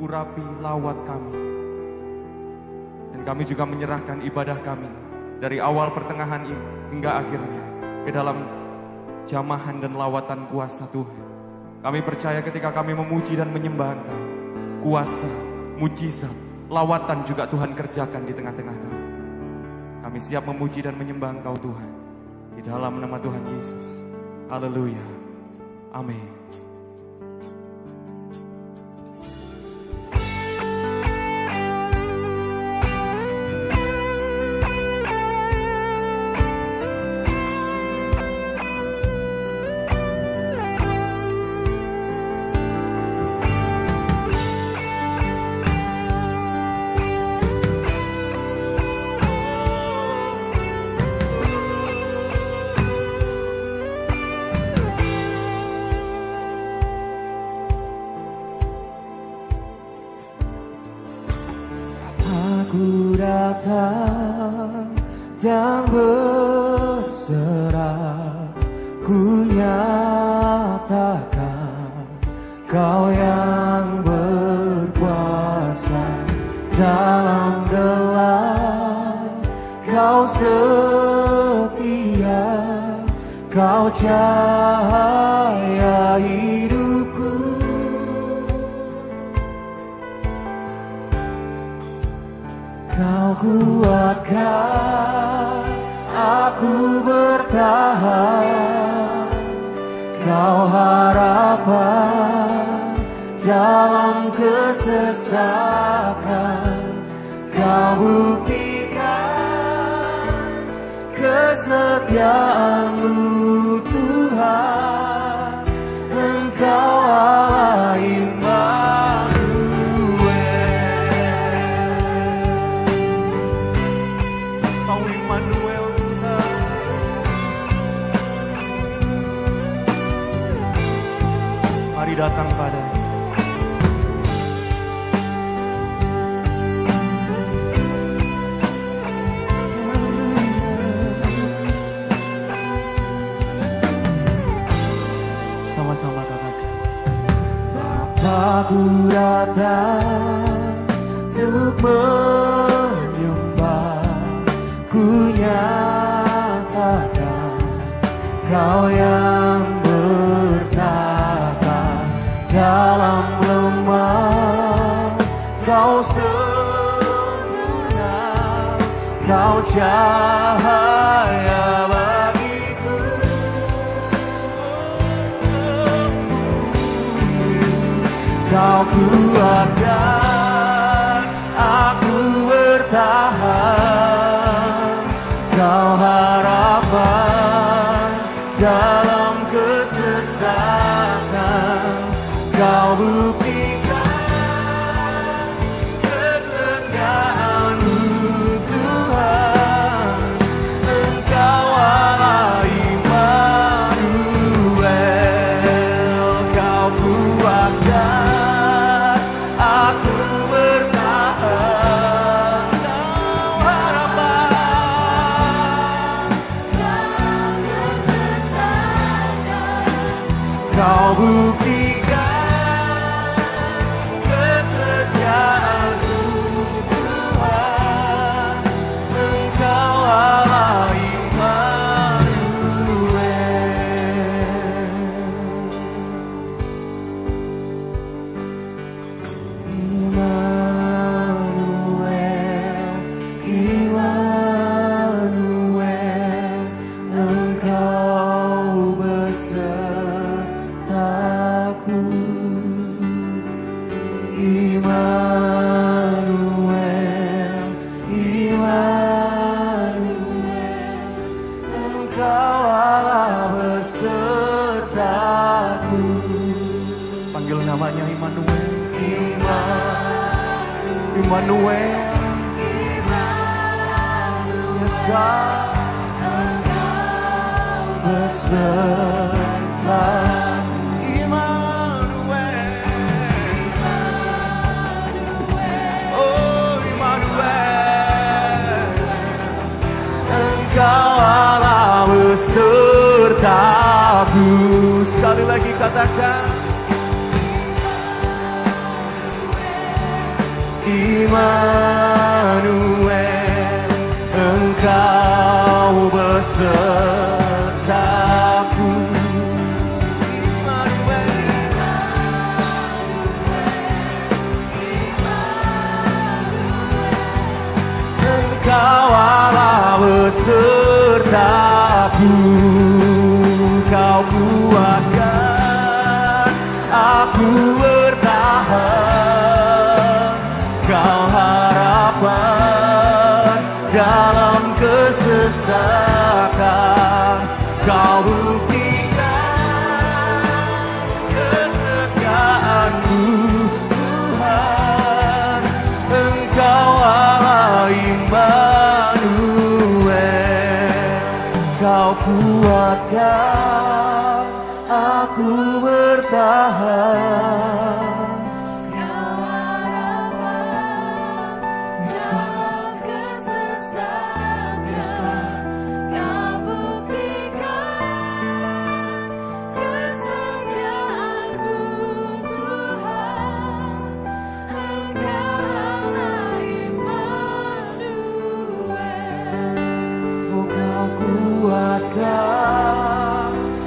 urapi, lawat kami. Dan kami juga menyerahkan ibadah kami dari awal pertengahan hingga akhirnya ke dalam jamahan dan lawatan kuasa Tuhan. Kami percaya ketika kami memuji dan menyembah Engkau, kuasa, mujizat, lawatan juga Tuhan kerjakan di tengah-tengah kami. Kami siap memuji dan menyembah Engkau Tuhan, di dalam nama Tuhan Yesus. Haleluya. Amin. Ku datang dan berserah, ku nyatakan Kau yang berkuasa dalam gelap. Kau setia, Kau cahaya hidupku. Kau kuatkan aku bertahan, Kau harapan dalam kesesakan. Kau buktikan kesetiaan-Mu Tuhan, Engkau Allah Immanuel. Immanuel Tuhan. Mari datang pada sama-sama katakan, Bapa, ku datang untuk ku nyatakan Kau yang bertata dalam lemah. Kau sempurna, Kau cahaya bagiku. Kau kuatkan aku bertahan, Kau harapan dalam kesesakan. Kau buktikan kesetiaan-Mu Tuhan, Engkau Allah Immanuel. Kau kuatkan aku bertahan, Kau harapan dalam kesesakan. Kau buktikan kesetiaan-Mu Tuhan, Engkau Allah Immanuel. Immanuel, Engkau besertaku. Immanuel, Immanuel, Engkau Allah besertaku. panggil namanya Immanuel. Immanuel, yes God, Engkau beserta. Immanuel, oh Immanuel, Engkau Allah besertaku. Sekali lagi katakan, Immanuel, Engkau besertaku. Engkau Allah besertaku. Kau kuatkan aku bertahan. Kau harapan dalam kesesakan. Kau buktikan kesetiaan-Mu, Tuhan. Engkau Allah Immanuel. Kau kuatkan aku bertahan.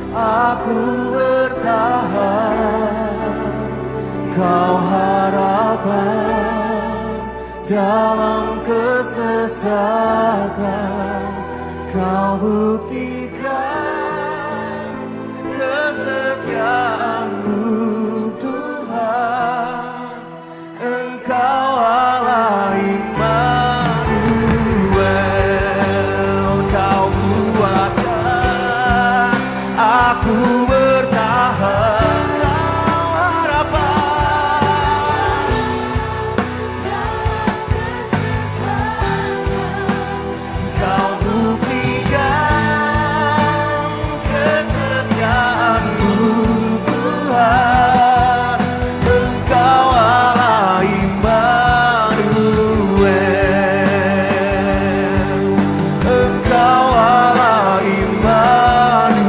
Aku bertahan. Kau harapan dalam kesesakan. Kau buktikan kesetiaan-Mu, Tuhan. Engkau Allah Immanuel. Kau kuatkan aku bertahan. Kau harapan dalam kesesakan. Kau buktikan kesetiaan-Mu, Tuhan. Engkau Allah Immanuel. Engkau Allah Immanuel.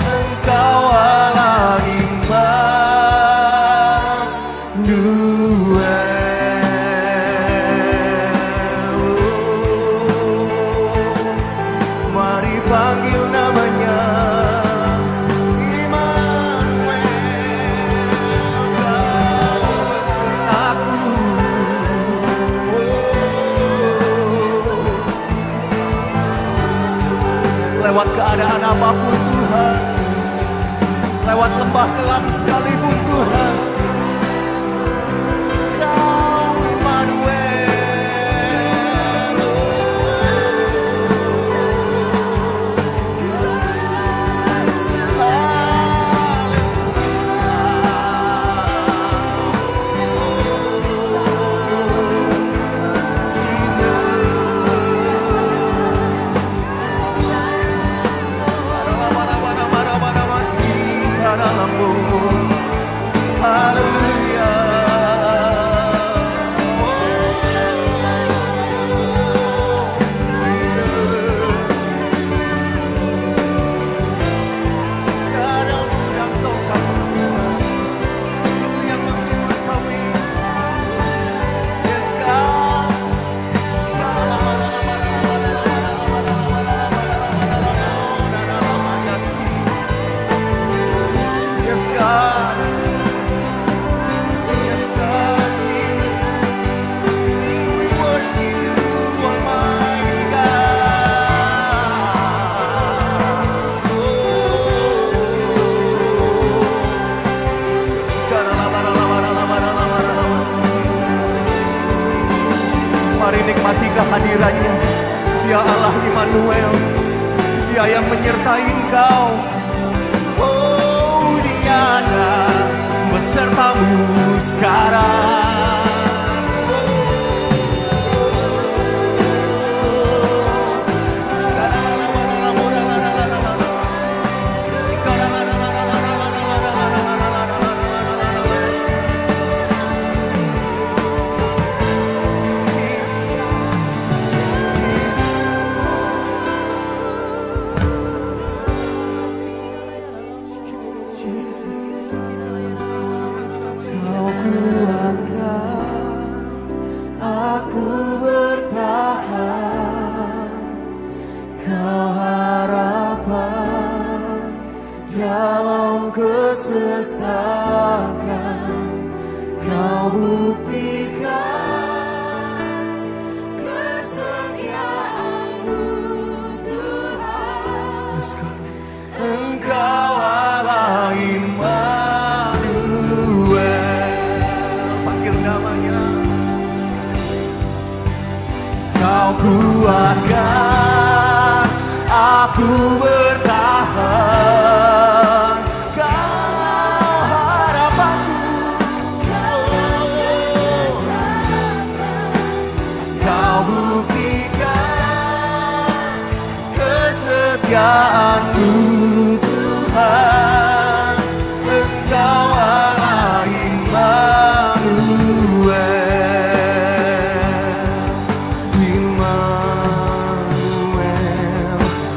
Engkau Allah Immanuel. Mari panggil namanya Immanuel. Kau besertaku. Lewat keadaan apapun Tuhan, lewat lembah kelam sekalipun Tuhan, Kau Immanuel. Mari nikmati kehadirannya. Dia Allah Immanuel. Dia yang menyertai engkau. Oh, Dia ada besertamu sekarang. dalam kesesakan Kau buktikan kesetiaan-Mu Tuhan. Engkau Allah Immanuel, panggil namanya. Kau kuatkan aku bertahan, Kau harapanku, Kau buktikan kesetiaan-Mu Tuhan. Engkau Allah Immanuel,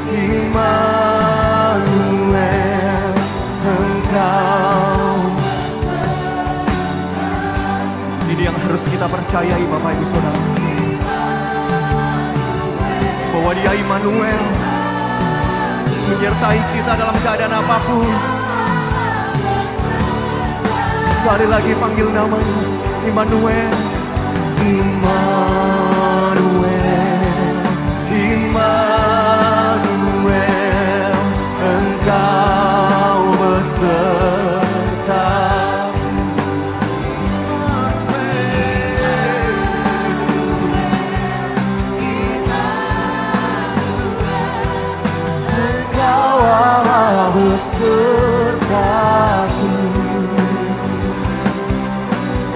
Immanuel, Engkau. Ini yang harus kita percayai Bapak Ibu Saudara, bahwa Dia Immanuel, menyertai kita dalam keadaan apapun. Sekali lagi panggil namanya, Immanuel, Immanuel, Immanuel, Engkau beserta. Engkau Allah besertaku,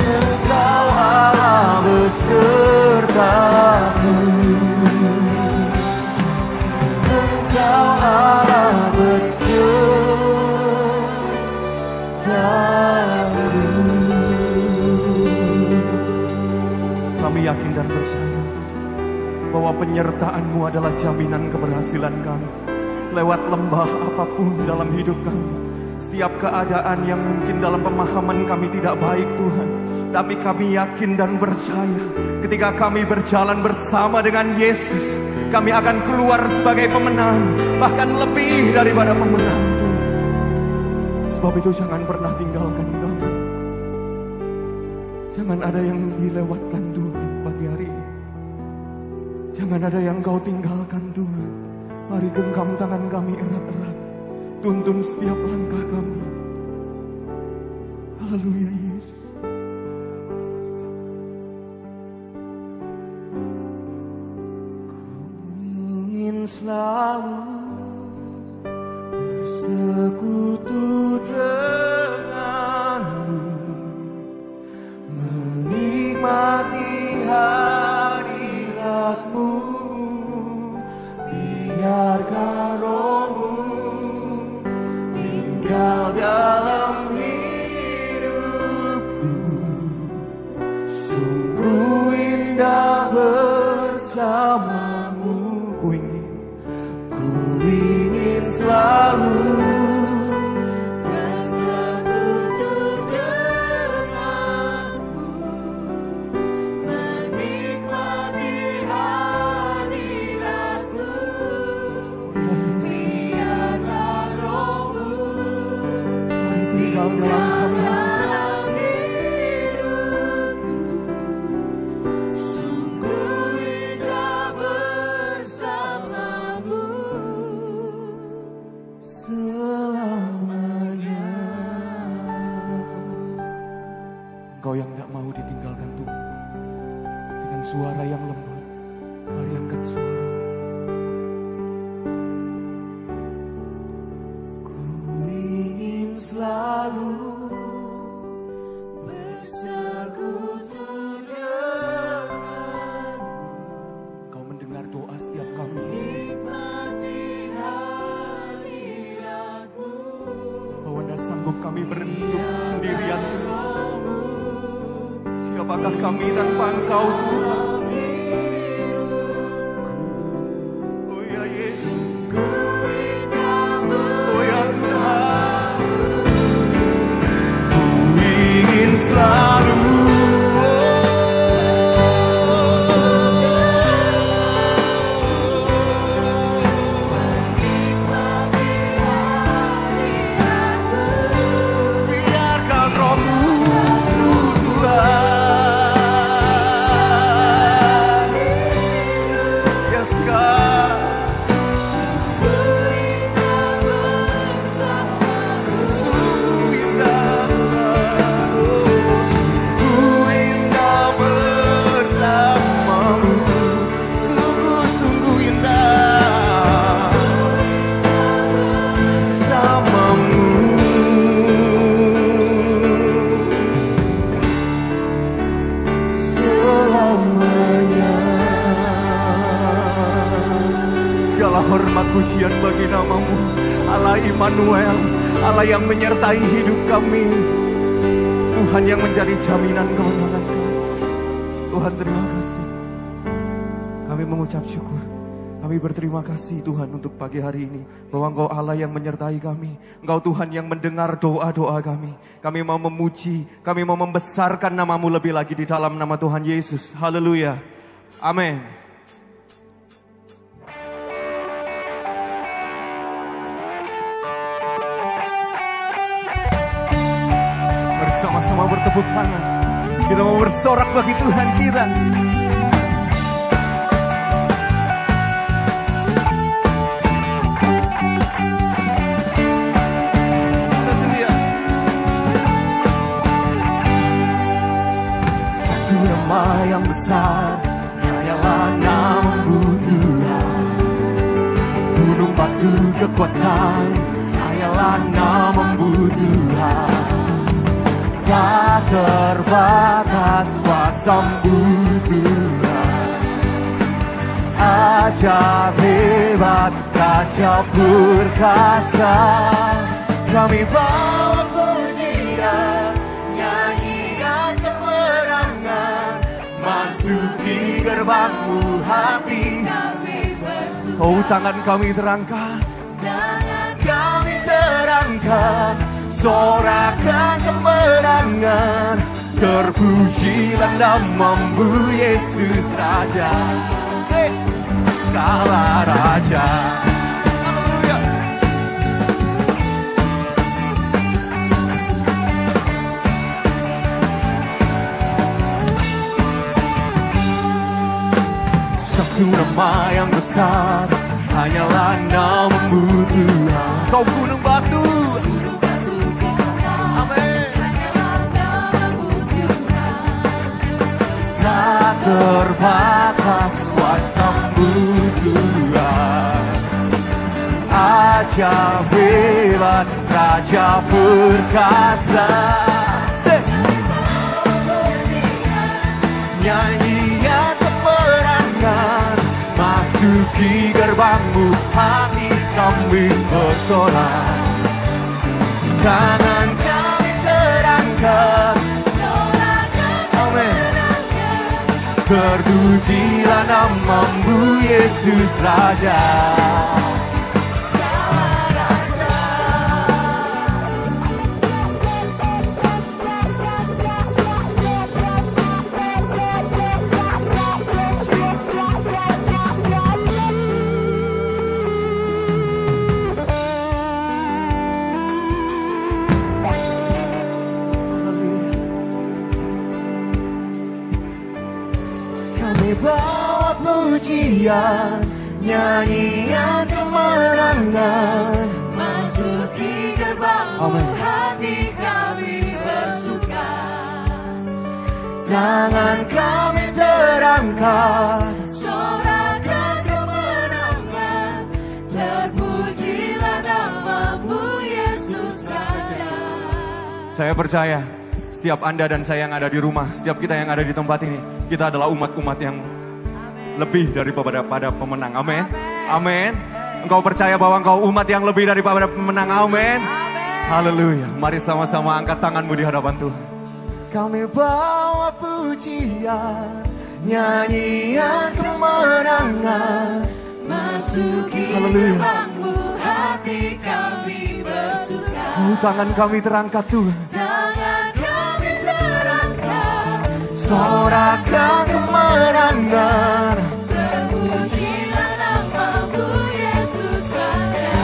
Engkau Allah besertaku, Engkau Allah besertaku. Kami yakin dan percaya bahwa penyertaan-Mu adalah jaminan keberhasilan kami. Lewat lembah apapun dalam hidup kami, setiap keadaan yang mungkin dalam pemahaman kami tidak baik Tuhan, tapi kami yakin dan percaya ketika kami berjalan bersama dengan Yesus, kami akan keluar sebagai pemenang, bahkan lebih daripada pemenang Tuhan. Sebab itu jangan pernah tinggalkan kami, jangan ada yang dilewatkan Tuhan pagi hari ini, jangan ada yang Kau tinggalkan Tuhan. Mari genggam tangan kami erat-erat, tuntun setiap langkah kami. Haleluya Yesus. Ku ingin selalu bersekutu denganmu, menikmati hadirat-Mu. Biarkan Roh-Mu tinggal dalam hidupku. Sungguh indah bersama-Mu. Ku ingin selalu bersekutu denganmu, menikmati hadirat-Mu. Biarkan Roh-Mu tinggal dalam hidupku. Sungguh indah bersama-Mu selamanya. Engkau yang tak mau ditinggalkan Tuhan, dengan suara yang lembut, mari angkat suara. Selalu bersekutu denganmu. Kau mendengar doa setiap kami. Nikmati hadirat-Mu. Bahwa tidak sanggup kami berenduk sendirian. Siapakah kami tanpa Engkau Tuhan? Oh ya Yesus, oh ya Tuhan, selalu menikmati hadirat-Mu. Allah yang menyertai hidup kami. Tuhan yang menjadi jaminan kemenangan kami. Tuhan, terima kasih. Kami mengucap syukur. Kami berterima kasih Tuhan untuk pagi hari ini, bahwa Engkau Allah yang menyertai kami. Engkau Tuhan yang mendengar doa-doa kami. Kami mau memuji, kami mau membesarkan nama-Mu lebih lagi di dalam nama Tuhan Yesus. Haleluya. Amin. Bersama-sama bertepuk tangan. Kita mau bersorak bagi Tuhan kita. Yang besar hanyalah nama-Mu Tuhan. Gunung batu kekuatan hanyalah nama-Mu Tuhan. Tak terbatas kuasa-Mu Tuhan. Ajaib hebat, Raja perkasa. Kami bawa pujian, nyanyian kemenangan, masuki gerbang-Mu hati. Oh, tangan kami terangkat, tangan kami terangkat, sorakan kemenangan. Terpujilah nama-Mu Yesus Raja, segala Raja. Satu nama yang besar hanyalah nama-Mu Tuhan. Kau gunung batu, amin. Tak terbatas kuasa-Mu Tuhan. Ajaib hebat, Raja perkasa. Nyanyian kemenangan, masuki gerbang-Mu hati kami bersorak. Tangan kami terangkat, amin. Terpujilah nama-Mu Yesus Raja. Bawa pujian, nyanyian kemenangan, masuki gerbang-Mu hati kami bersuka. Tangan kami terangkat, sorakan kemenangan. Terpujilah nama-Mu Yesus Raja. Saya percaya setiap Anda dan saya yang ada di rumah, setiap kita yang ada di tempat ini, kita adalah umat-umat yang lebih daripada pemenang. Amin. Amin. Engkau percaya bahwa engkau umat yang lebih daripada pemenang. Amin. Haleluya. Mari sama-sama angkat tanganmu di hadapan Tuhan. Kami bawa pujian, nyanyian kemenangan, masuki gerbang-Mu hati kami bersuka. Oh, tangan kami terangkat Tuhan. Tangan kami terangkat, sorakan kemenangan. Terpujilah nama-Mu Yesus Raja.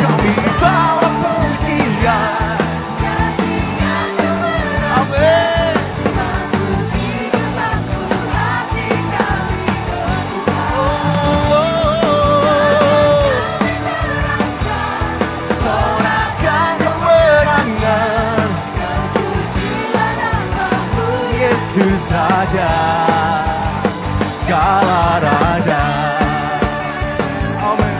Kami bawa pujian, nyanyian kemenangan, amin. Masuki gerbang-Mu hati kami bersuka. Sorakan kemenangan. Terpujilah nama-Mu Yesus Raja, segala Raja. Amin.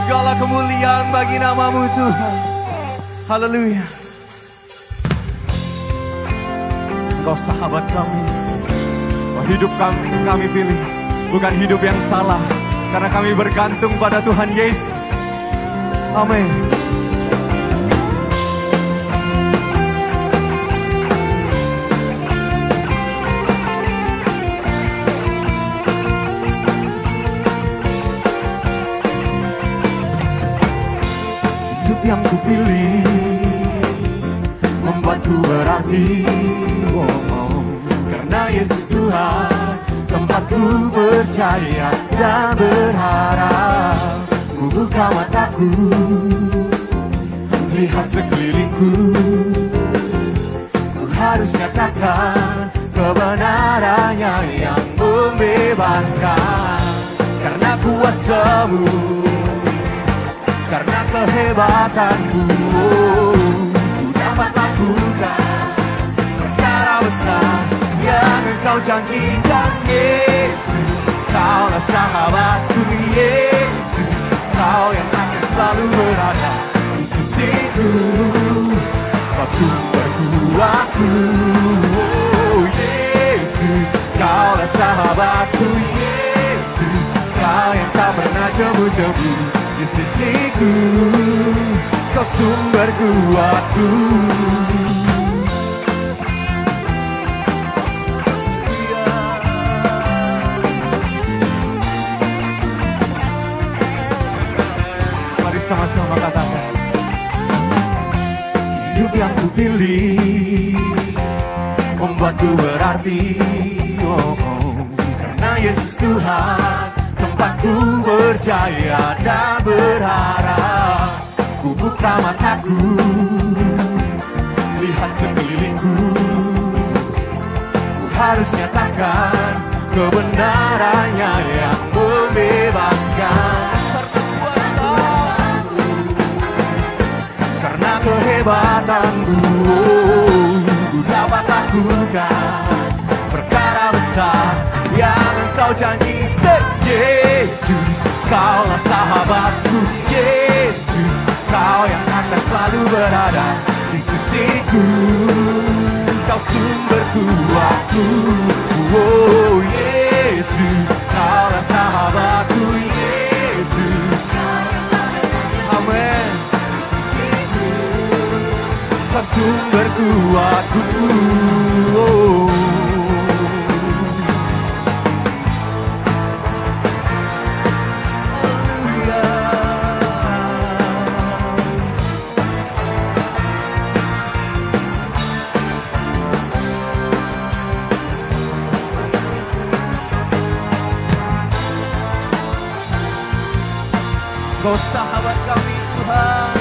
Segala kemuliaan bagi nama-Mu Tuhan. Haleluya. Engkau sahabat kami. Hidup kami pilih bukan hidup yang salah, karena kami bergantung pada Tuhan Yesus. Amin. Hidup yang kupilih membuatku berarti, karena Yesus Tuhan tempatku percaya dan berharap. Ku buka mataku, lihat sekelilingku, ku harus nyatakan kebenarannya yang membebaskan. Karena kuasa-Mu, karena kehebatanmu, ku dapat lakukan perkara besar yang Engkau janjikan. Yesus, Kaulah sahabatku. Yesus, Kau yang akan selalu berada di sisiku, Kau sumber kuatku. Oh, Yesus, Kaulah sahabatku. Yesus, Kau yang tak pernah jemu-jemu di sisiku, Kau sumber kuatku. Mari sama-sama katakan, hidup yang kupilih membuatku berarti, karena Yesus Tuhan tempatku percaya dan berharap. Ku buka mataku, lihat sekelilingku, ku harus nyatakan kebenarannya yang membebaskan. Karena kehebatanmu, ku dapat lakukan perkara besar yang Engkau janji. Yesus, Kaulah sahabatku. Yesus, Kau yang akan selalu berada di sisiku, Kau sumber kuatku. Oh, Yesus, Kaulah sahabatku. Yesus, amin. Kau sumber kuatku. Oh. Kau sahabat kami Tuhan.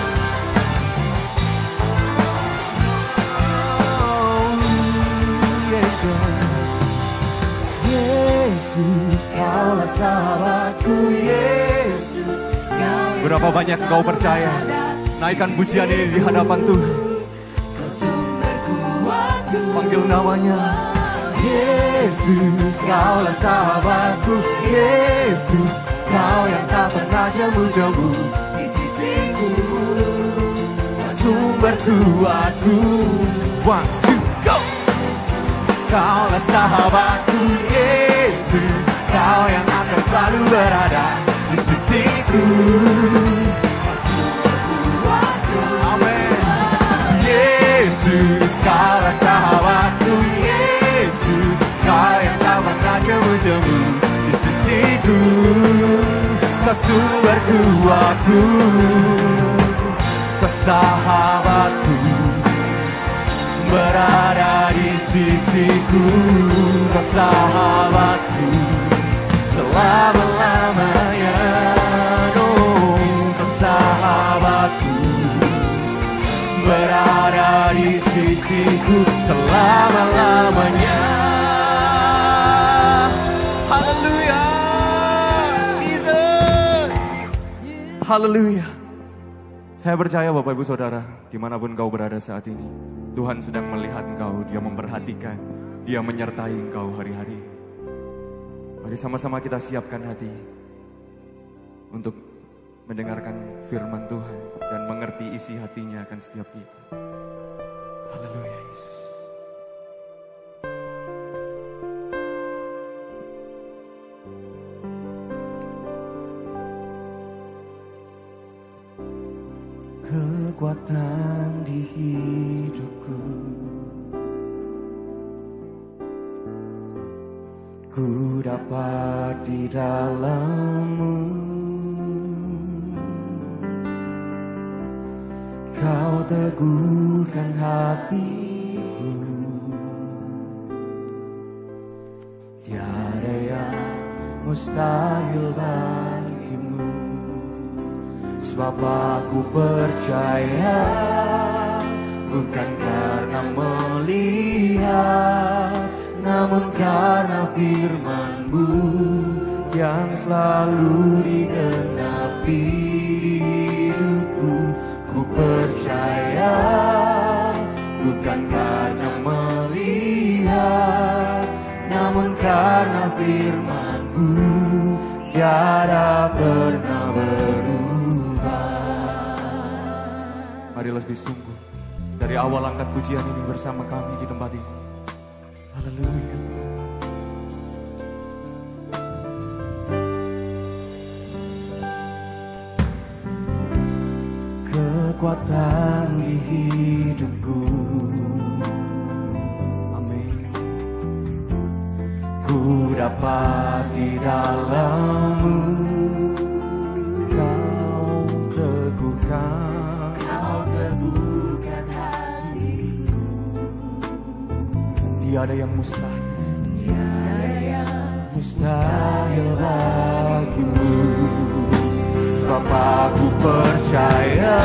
Oh, Yesus, Kaulah sahabatku. Yesus, berapa banyak Kau percaya? Naikkan pujian ini di hadapan Tuhan. Panggil namanya. Yesus, Kaulah sahabatku. Yesus, Kau yang tak pernah jemu-jemu di sisiku, sumber kuatku. 1, 2, go! Kaulah sahabatku. Yesus, Kau yang akan selalu berada di sisiku, amin. Yesus, Kaulah sahabatku. Yesus, Kau yang tak pernah jemu-jemu di sisiku, Kau sumber kuatku. Kau sahabatku, berada di sisiku. Kau sahabatku selama-lamanya. Oh, Kau sahabatku, berada di sisiku selama-lamanya. Haleluya, Jesus. Haleluya. Saya percaya Bapak Ibu Saudara, dimanapun kau berada saat ini, Tuhan sedang melihat engkau, Dia memperhatikan, Dia menyertai engkau hari-hari. Mari sama-sama kita siapkan hati untuk mendengarkan firman Tuhan dan mengerti isi hatinya akan setiap kita. Haleluya Yesus. kekuatan di hidupku. Ku dapat di dalam-Mu, Kau teguhkan hatiku. Tiada yang mustahil bagimu, sebab aku percaya, bukan karena melihat, namun karena firman-Mu yang selalu digenapi hidupku. Ku percaya, bukan karena melihat, namun karena firman-Mu tiada pernah berubah. Marilah lebih sungguh dari awal angkat pujian ini bersama kami di tempat ini. Haleluya. Kekuatan di hidupku, amin. Ku dapat di dalam-Mu, Kau teguhkan hatiku. Tiada yang mustahil bagimu, sebab aku percaya,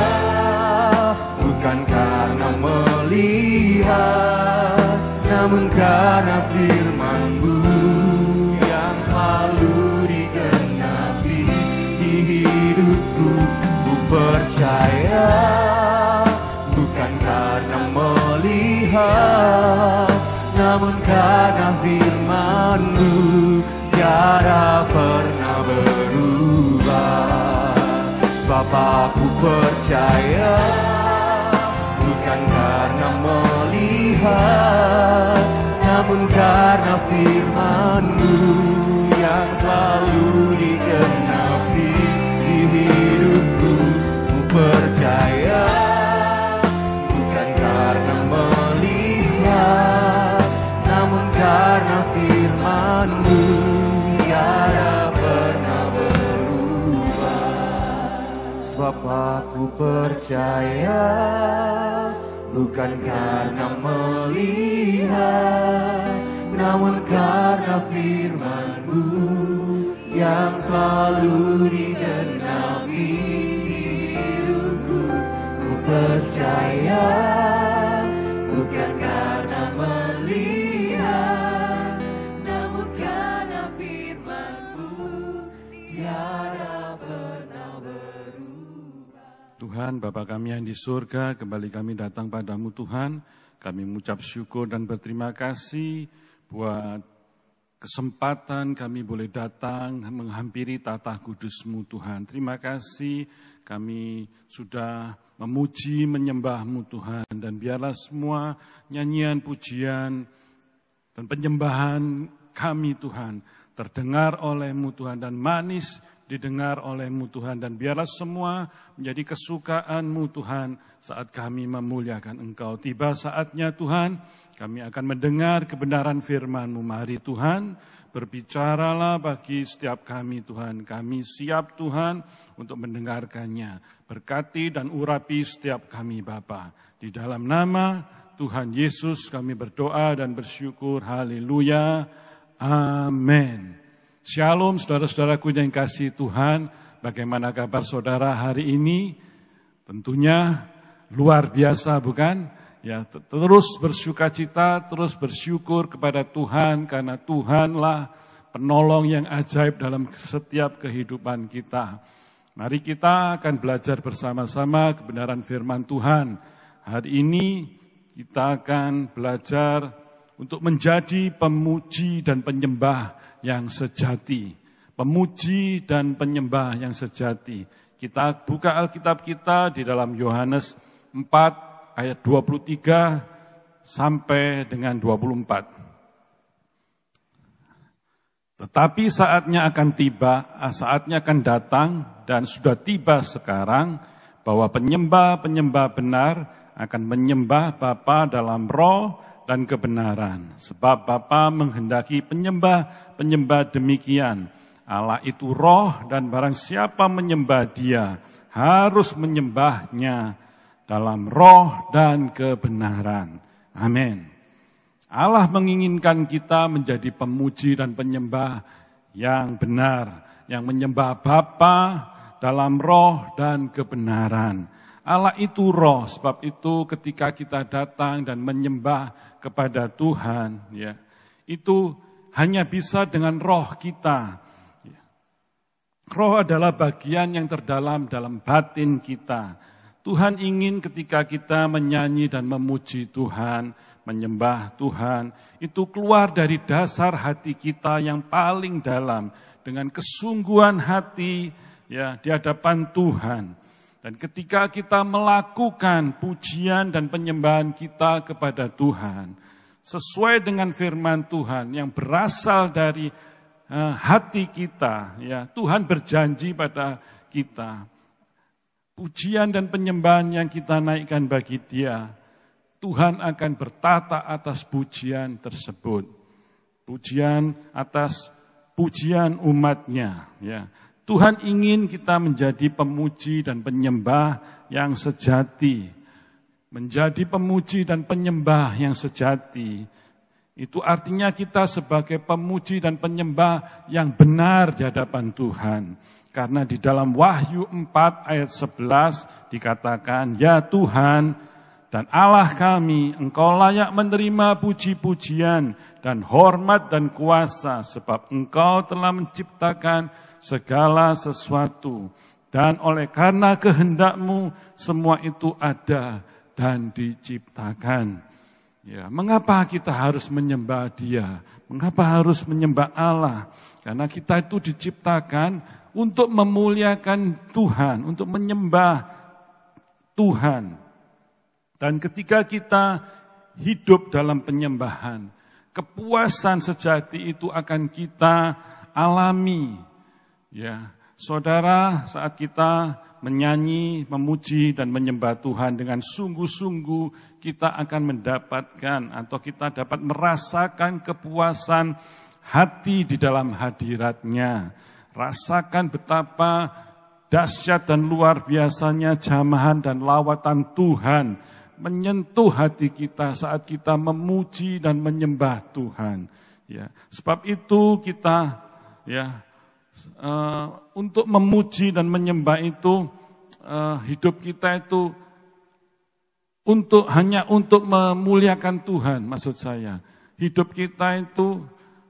bukan karena melihat, namun karena firman-Mu yang selalu digenapi di hidupku. Ku percaya, bukan karena melihat, namun karena firman-Mu tiada pernah berubah. Sebab aku percaya, bukan karena melihat, namun karena firman-Mu yang selalu digenapi di hidupku. Ku percaya, bukan karena melihat, namun karena firman-Mu tiada pernah berubah. Sebab aku percaya, bukan karena melihat, namun karena firman-Mu yang selalu digenapi hidupku. Ku percaya, bukan karena melihat, namun karena firman-Mu tiada pernah berubah. Tuhan, Bapa kami yang di surga, kembali kami datang padamu Tuhan. Kami mengucap syukur dan berterima kasih buat kesempatan kami boleh datang menghampiri tatah kudus-Mu Tuhan. Terima kasih kami sudah memuji menyembah-Mu Tuhan. Dan biarlah semua nyanyian, pujian, dan penyembahan kami Tuhan terdengar oleh-Mu Tuhan dan manis didengar oleh-Mu Tuhan, dan biarlah semua menjadi kesukaan-Mu Tuhan saat kami memuliakan Engkau. Tiba saatnya Tuhan, kami akan mendengar kebenaran firman-Mu. Mari Tuhan, berbicaralah bagi setiap kami Tuhan. Kami siap Tuhan untuk mendengarkannya. Berkati dan urapi setiap kami Bapa. Di dalam nama Tuhan Yesus kami berdoa dan bersyukur. Haleluya. Amin. Shalom saudara-saudaraku yang kasih Tuhan, bagaimana kabar saudara hari ini? Tentunya luar biasa bukan? Ya, terus bersukacita, terus bersyukur kepada Tuhan karena Tuhanlah penolong yang ajaib dalam setiap kehidupan kita. Mari kita akan belajar bersama-sama kebenaran firman Tuhan. Hari ini kita akan belajar untuk menjadi pemuji dan penyembah yang sejati. Pemuji dan penyembah yang sejati. Kita buka Alkitab kita di dalam Yohanes 4 ayat 23 sampai dengan 24. Tetapi saatnya akan tiba, saatnya akan datang dan sudah tiba sekarang bahwa penyembah-penyembah benar akan menyembah Bapa dalam roh dan kebenaran. Sebab Bapa menghendaki penyembah-penyembah demikian. Allah itu roh dan barang siapa menyembah Dia harus menyembahnya dalam roh dan kebenaran. Amin. Allah menginginkan kita menjadi pemuji dan penyembah yang benar, yang menyembah Bapa dalam roh dan kebenaran. Allah itu roh, sebab itu ketika kita datang dan menyembah kepada Tuhan, ya, itu hanya bisa dengan roh kita. Roh adalah bagian yang terdalam dalam batin kita. Tuhan ingin ketika kita menyanyi dan memuji Tuhan, menyembah Tuhan, itu keluar dari dasar hati kita yang paling dalam, dengan kesungguhan hati, ya, di hadapan Tuhan. Dan ketika kita melakukan pujian dan penyembahan kita kepada Tuhan, sesuai dengan firman Tuhan yang berasal dari hati kita, ya, Tuhan berjanji pada kita, pujian dan penyembahan yang kita naikkan bagi Dia, Tuhan akan bertata atas pujian tersebut, pujian atas pujian umatnya, ya. Tuhan ingin kita menjadi pemuji dan penyembah yang sejati, menjadi pemuji dan penyembah yang sejati. Itu artinya kita sebagai pemuji dan penyembah yang benar di hadapan Tuhan. Karena di dalam Wahyu 4 ayat 11 dikatakan, ya Tuhan dan Allah kami, Engkau layak menerima puji-pujian dan hormat dan kuasa, sebab Engkau telah menciptakan segala sesuatu. Dan oleh karena kehendak-Mu semua itu ada dan diciptakan. Ya, mengapa kita harus menyembah Dia? Mengapa harus menyembah Allah? Karena kita itu diciptakan untuk memuliakan Tuhan, untuk menyembah Tuhan. Dan ketika kita hidup dalam penyembahan, kepuasan sejati itu akan kita alami. Ya, saudara, saat kita menyanyi, memuji, dan menyembah Tuhan dengan sungguh-sungguh, kita akan mendapatkan atau kita dapat merasakan kepuasan hati di dalam hadirat-Nya. Rasakan betapa dahsyat dan luar biasanya jamahan dan lawatan Tuhan menyentuh hati kita saat kita memuji dan menyembah Tuhan. Ya, sebab itu kita, ya, untuk memuji dan menyembah itu, hidup kita itu hanya untuk memuliakan Tuhan, maksud saya. Hidup kita itu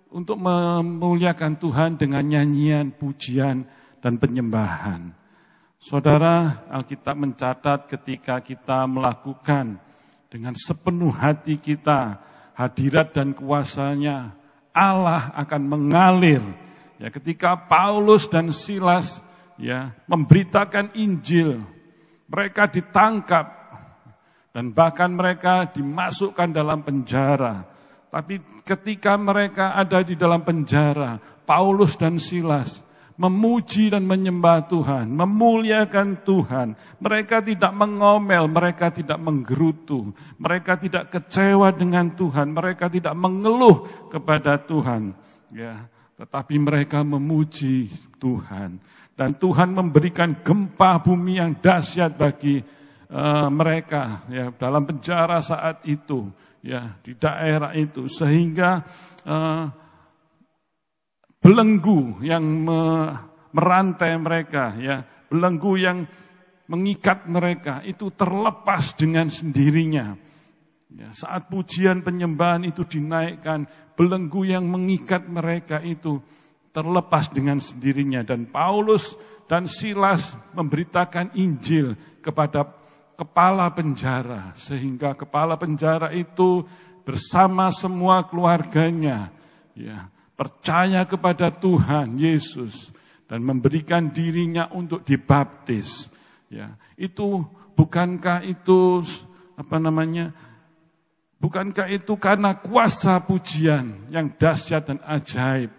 untuk memuliakan Tuhan dengan nyanyian, pujian, dan penyembahan. Saudara, Alkitab mencatat ketika kita melakukan dengan sepenuh hati kita, hadirat dan kuasanya, Allah akan mengalir. Ya, ketika Paulus dan Silas, ya, memberitakan Injil, mereka ditangkap dan bahkan mereka dimasukkan dalam penjara. Tapi ketika mereka ada di dalam penjara, Paulus dan Silas memuji dan menyembah Tuhan, memuliakan Tuhan. Mereka tidak mengomel, mereka tidak menggerutu, mereka tidak kecewa dengan Tuhan, mereka tidak mengeluh kepada Tuhan. Ya. Tetapi mereka memuji Tuhan. Dan Tuhan memberikan gempa bumi yang dahsyat bagi mereka, ya, dalam penjara saat itu, ya, di daerah itu. Sehingga belenggu yang merantai mereka, ya, belenggu yang mengikat mereka itu terlepas dengan sendirinya. Ya, saat pujian penyembahan itu dinaikkan, belenggu yang mengikat mereka itu terlepas dengan sendirinya. Dan Paulus dan Silas memberitakan Injil kepada kepala penjara. Sehingga kepala penjara itu bersama semua keluarganya, ya, percaya kepada Tuhan Yesus dan memberikan dirinya untuk dibaptis. Ya, itu bukankah itu bukankah itu karena kuasa pujian yang dahsyat dan ajaib?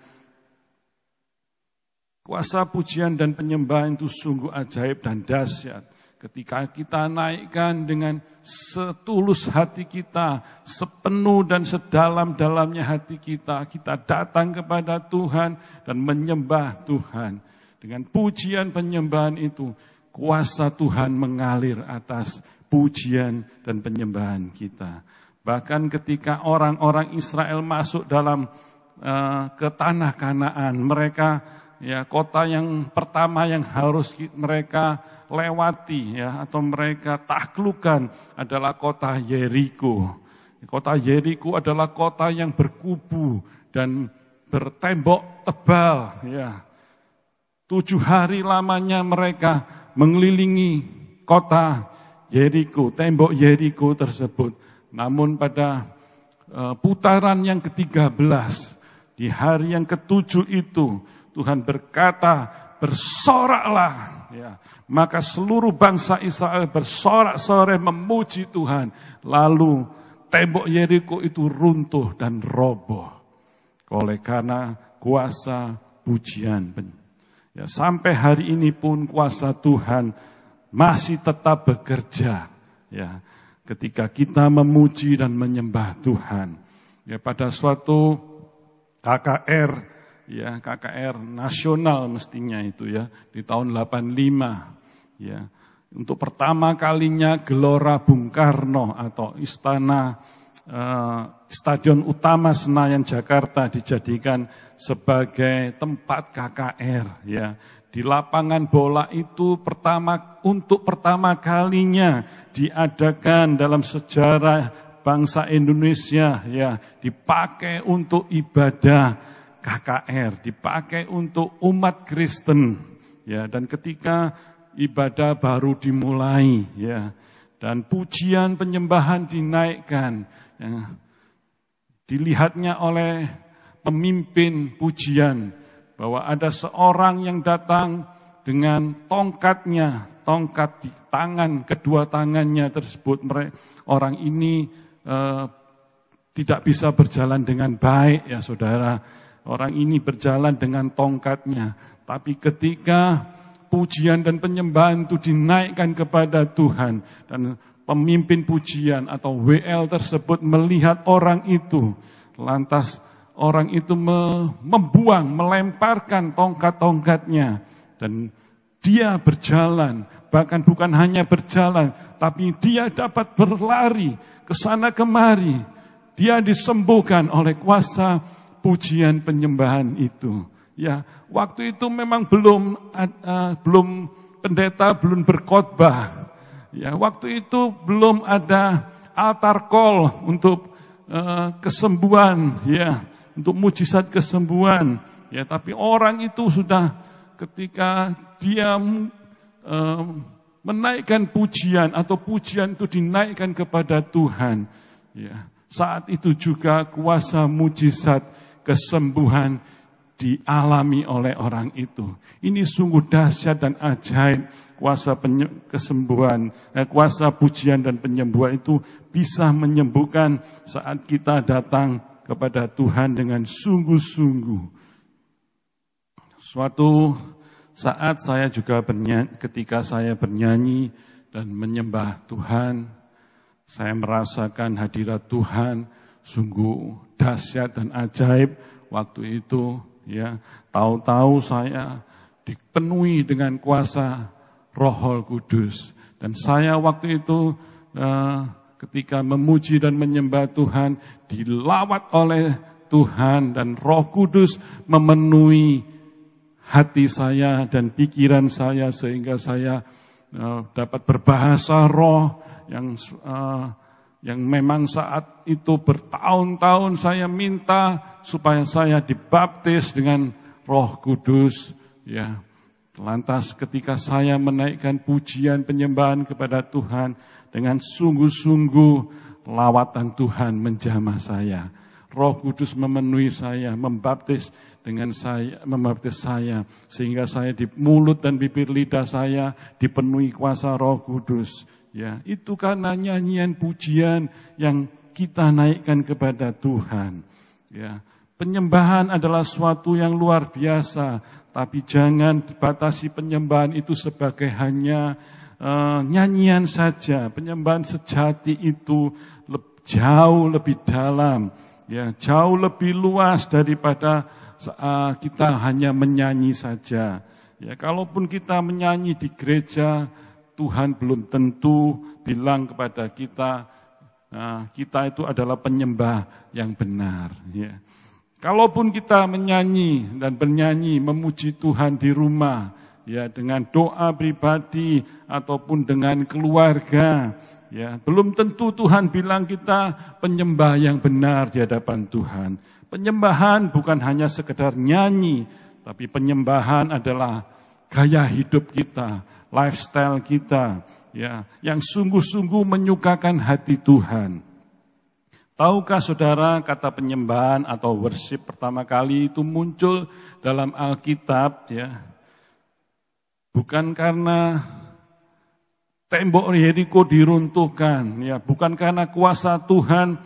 Kuasa pujian dan penyembahan itu sungguh ajaib dan dahsyat. ketika kita naikkan dengan setulus hati kita, sepenuh dan sedalam-dalamnya hati kita, kita datang kepada Tuhan dan menyembah Tuhan. Dengan pujian penyembahan itu, kuasa Tuhan mengalir atas pujian dan penyembahan kita. Bahkan ketika orang-orang Israel masuk dalam ke tanah Kanaan, mereka kota yang pertama yang harus mereka lewati atau mereka taklukkan adalah kota Yeriko. Kota Yeriko adalah kota yang berkubu dan bertembok tebal. 7 hari lamanya mereka mengelilingi kota Yeriko, tembok Yeriko tersebut. Namun pada putaran yang ke-13, di hari yang ke-7 itu, Tuhan berkata, bersoraklah. Maka seluruh bangsa Israel bersorak-sorai memuji Tuhan. Lalu tembok Yeriko itu runtuh dan roboh. Oleh karena kuasa pujian. Sampai hari ini pun kuasa Tuhan masih tetap bekerja. Ketika kita memuji dan menyembah Tuhan. Pada suatu KKR nasional mestinya itu di tahun 85 untuk pertama kalinya Gelora Bung Karno atau Stadion Utama Senayan Jakarta dijadikan sebagai tempat KKR Di lapangan bola itu untuk pertama kalinya diadakan dalam sejarah bangsa Indonesia dipakai untuk ibadah KKR, dipakai untuk umat Kristen dan ketika ibadah baru dimulai dan pujian penyembahan dinaikkan dilihatnya oleh pemimpin pujian bahwa ada seorang yang datang dengan tongkat di tangan, kedua tangannya tersebut. Orang ini tidak bisa berjalan dengan baik saudara. Orang ini berjalan dengan tongkatnya. Tapi ketika pujian dan penyembahan itu dinaikkan kepada Tuhan. Dan pemimpin pujian atau WL tersebut melihat orang itu. Lantas orang itu melemparkan tongkat-tongkatnya. Dan dia berjalan. Bahkan bukan hanya berjalan, tapi dia dapat berlari ke sana kemari. Dia disembuhkan oleh kuasa pujian penyembahan itu. Waktu itu memang belum pendeta belum berkhotbah. Waktu itu belum ada altar call untuk kesembuhan, untuk mujizat kesembuhan. Tapi orang itu sudah ketika dia menaikkan pujian atau pujian itu dinaikkan kepada Tuhan. Saat itu juga kuasa mujizat kesembuhan dialami oleh orang itu. Ini sungguh dahsyat dan ajaib. Kuasa kesembuhan, kuasa pujian dan penyembuhan itu bisa menyembuhkan saat kita datang kepada Tuhan dengan sungguh-sungguh. Suatu saat saya juga ketika saya bernyanyi dan menyembah Tuhan, saya merasakan hadirat Tuhan sungguh dahsyat dan ajaib waktu itu. Tahu-tahu saya dipenuhi dengan kuasa Roh Kudus. Dan saya waktu itu ketika memuji dan menyembah Tuhan dilawat oleh Tuhan dan Roh Kudus memenuhi hati saya dan pikiran saya sehingga saya dapat berbahasa roh yang memang saat itu bertahun-tahun saya minta supaya saya dibaptis dengan Roh Kudus. Lantas ketika saya menaikkan pujian penyembahan kepada Tuhan dengan sungguh-sungguh lawatan Tuhan menjamah saya. Roh Kudus memenuhi saya, membaptis saya sehingga saya di mulut dan bibir lidah saya dipenuhi kuasa Roh Kudus. Itu karena nyanyian pujian yang kita naikkan kepada Tuhan. Penyembahan adalah suatu yang luar biasa, tapi jangan dibatasi penyembahan itu sebagai hanya nyanyian saja. Penyembahan sejati itu jauh lebih dalam, ya, jauh lebih luas daripada kita hanya menyanyi saja. Ya, kalaupun kita menyanyi di gereja, Tuhan belum tentu bilang kepada kita, kita itu adalah penyembah yang benar. Ya. Kalaupun kita menyanyi dan bernyanyi memuji Tuhan di rumah, ya, dengan doa pribadi ataupun dengan keluarga, ya, belum tentu Tuhan bilang kita penyembah yang benar di hadapan Tuhan. Penyembahan bukan hanya sekedar nyanyi, tapi penyembahan adalah gaya hidup kita, lifestyle kita, ya, yang sungguh-sungguh menyukakan hati Tuhan. Tahukah saudara, kata penyembahan atau worship pertama kali itu muncul dalam Alkitab, ya, bukan karena tembok Yeriko diruntuhkan, ya, bukan karena kuasa Tuhan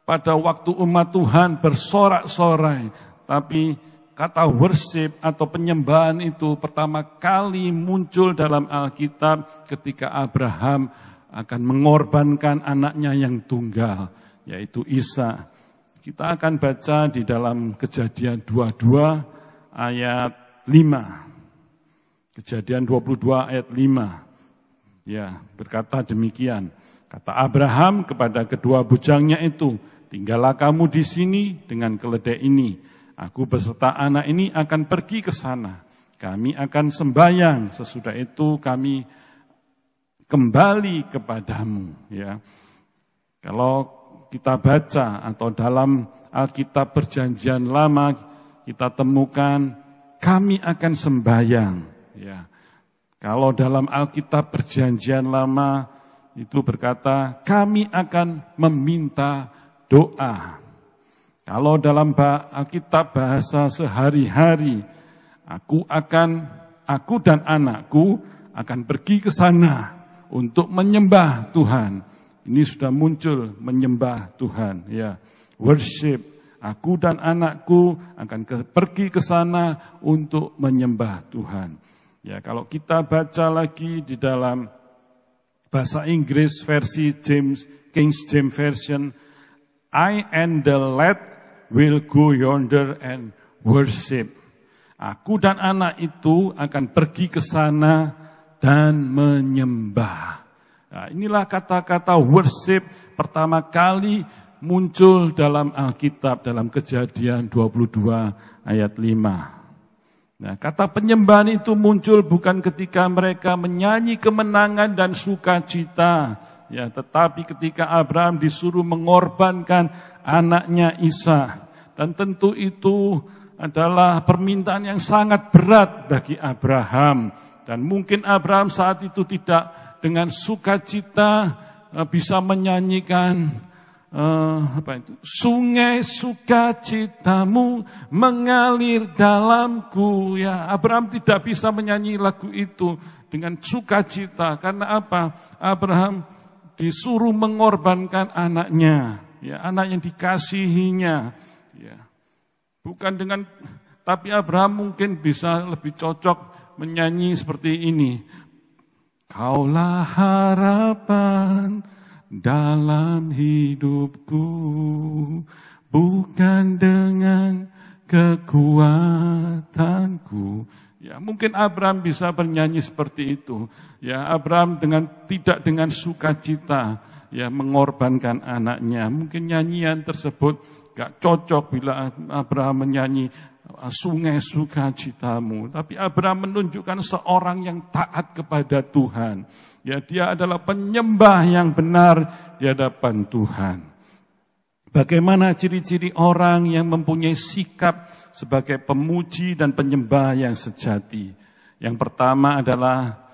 pada waktu umat Tuhan bersorak-sorai, tapi kata worship atau penyembahan itu pertama kali muncul dalam Alkitab ketika Abraham akan mengorbankan anaknya yang tunggal, yaitu Ishak. Kita akan baca di dalam Kejadian 22 ayat 5. Kejadian 22 ayat 5. Ya, berkata demikian. Kata Abraham kepada kedua bujangnya itu, tinggallah kamu di sini dengan keledai ini. Aku beserta anak ini akan pergi ke sana. Kami akan sembahyang. Sesudah itu kami kembali kepadamu. Ya, kalau kita baca atau dalam Alkitab Perjanjian Lama kita temukan kami akan sembahyang. Ya, kalau dalam Alkitab Perjanjian Lama itu berkata kami akan meminta doa. Kalau dalam Alkitab bahasa sehari-hari, aku dan anakku akan pergi ke sana untuk menyembah Tuhan. Ini sudah muncul menyembah Tuhan, ya. Worship. Aku dan anakku akan pergi ke sana untuk menyembah Tuhan. Ya, kalau kita baca lagi di dalam bahasa Inggris versi King James Version, I and the lad will go yonder and worship. Aku dan anak itu akan pergi ke sana dan menyembah. Nah, inilah kata-kata worship pertama kali muncul dalam Alkitab, dalam Kejadian 22 ayat 5. Nah, kata penyembahan itu muncul bukan ketika mereka menyanyi kemenangan dan sukacita, ya, tetapi ketika Abraham disuruh mengorbankan anaknya Ishak. Dan tentu itu adalah permintaan yang sangat berat bagi Abraham. Dan mungkin Abraham saat itu tidak dengan sukacita bisa menyanyikan sungai sukacitamu mengalir dalamku. Ya, Abraham tidak bisa menyanyi lagu itu dengan sukacita. Karena apa? Abraham disuruh mengorbankan anaknya, ya, anak yang dikasihinya. Ya, bukan dengan, tapi Abraham mungkin bisa lebih cocok menyanyi seperti ini. Kaulah harapan dalam hidupku, bukan dengan kekuatanku. Ya, mungkin Abraham bisa bernyanyi seperti itu. Ya, Abraham tidak dengan sukacita, ya, mengorbankan anaknya. Mungkin nyanyian tersebut gak cocok bila Abraham menyanyi sungai sukacitamu. Tapi Abraham menunjukkan seorang yang taat kepada Tuhan. Ya, dia adalah penyembah yang benar di hadapan Tuhan. Bagaimana ciri-ciri orang yang mempunyai sikap sebagai pemuji dan penyembah yang sejati? Yang pertama adalah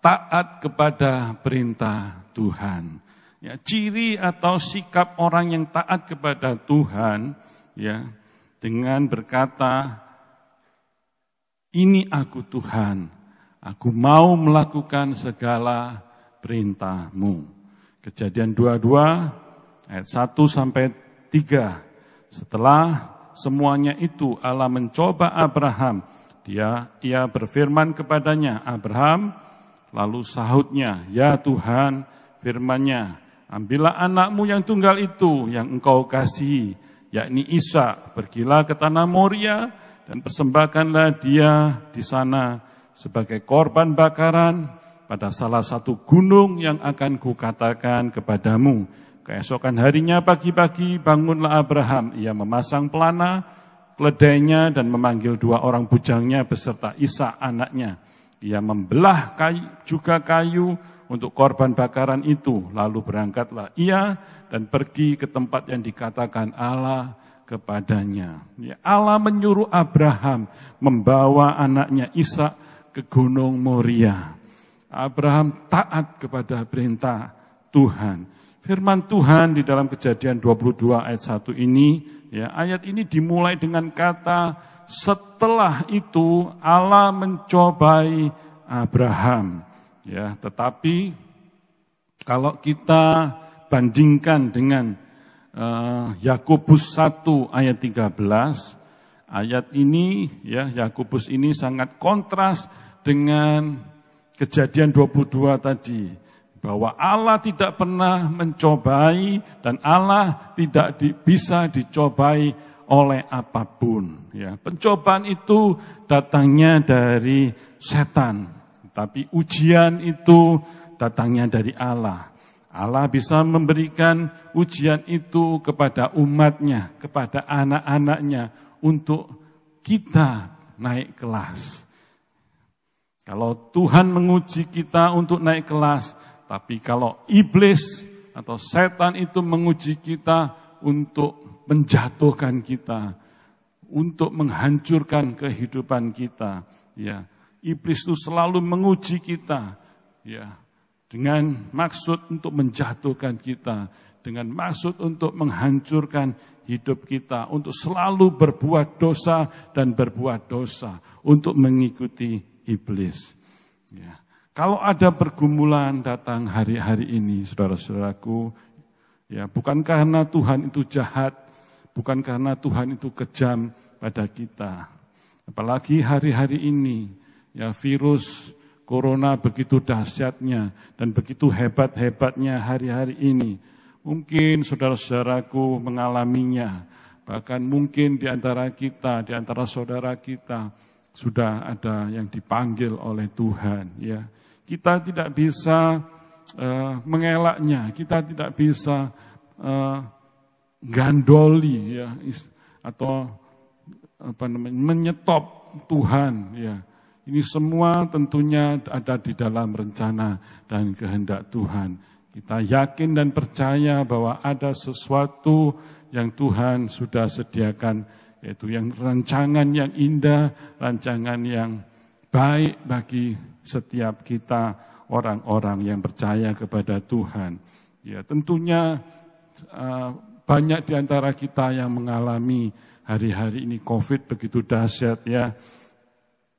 taat kepada perintah Tuhan. Ya, ciri atau sikap orang yang taat kepada Tuhan, ya, dengan berkata, ini aku Tuhan, aku mau melakukan segala perintah-Mu. Kejadian 22 ayat 1 sampai 3. Setelah semuanya itu Allah mencoba Abraham. Ia berfirman kepadanya, Abraham, Lalu sahutnya, ya Tuhan, firman-Nya, ambillah anakmu yang tunggal itu yang engkau kasihi, yakni Ishak, pergilah ke tanah Moria dan persembahkanlah dia di sana sebagai korban bakaran pada salah satu gunung yang akan kukatakan kepadamu. Keesokan harinya pagi-pagi bangunlah Abraham, ia memasang pelana, keledainya dan memanggil 2 orang bujangnya beserta Ishak anaknya. Ia membelah kayu untuk korban bakaran itu. Lalu berangkatlah ia dan pergi ke tempat yang dikatakan Allah kepadanya. Ya, Allah menyuruh Abraham membawa anaknya Ishak ke Gunung Moria. Abraham taat kepada perintah Tuhan. Firman Tuhan di dalam Kejadian 22 ayat 1 ini, ya, ayat ini dimulai dengan kata, setelah itu Allah mencobai Abraham. Ya, tetapi kalau kita bandingkan dengan Yakobus 1 ayat 13, ayat ini, ya, Yakobus ini sangat kontras dengan Kejadian 22 tadi, bahwa Allah tidak pernah mencobai dan Allah tidak bisa dicobai oleh apapun. Ya, pencobaan itu datangnya dari setan, tapi ujian itu datangnya dari Allah. Allah bisa memberikan ujian itu kepada umatnya, kepada anak-anaknya, untuk kita naik kelas. Kalau Tuhan menguji kita untuk naik kelas, tapi kalau iblis atau setan itu menguji kita untuk menjatuhkan kita, untuk menghancurkan kehidupan kita, ya, iblis itu selalu menguji kita, ya, dengan maksud untuk menjatuhkan kita, dengan maksud untuk menghancurkan hidup kita, untuk selalu berbuat dosa dan berbuat dosa, untuk mengikuti iblis. Ya. Kalau ada pergumulan datang hari-hari ini, saudara-saudaraku, ya, bukan karena Tuhan itu jahat, bukan karena Tuhan itu kejam pada kita. Apalagi hari-hari ini, ya, virus corona begitu dahsyatnya dan begitu hebat-hebatnya hari-hari ini. Mungkin saudara-saudaraku mengalaminya, bahkan mungkin di antara kita, di antara saudara kita, sudah ada yang dipanggil oleh Tuhan. Ya, kita tidak bisa mengelaknya, kita tidak bisa gandoli, ya, atau menyetop Tuhan. Ya, ini semua tentunya ada di dalam rencana dan kehendak Tuhan. Kita yakin dan percaya bahwa ada sesuatu yang Tuhan sudah sediakan, yaitu yang rancangan yang indah, rancangan yang baik bagi setiap kita, orang-orang yang percaya kepada Tuhan. Ya, tentunya banyak di antara kita yang mengalami hari-hari ini COVID begitu dahsyat, ya.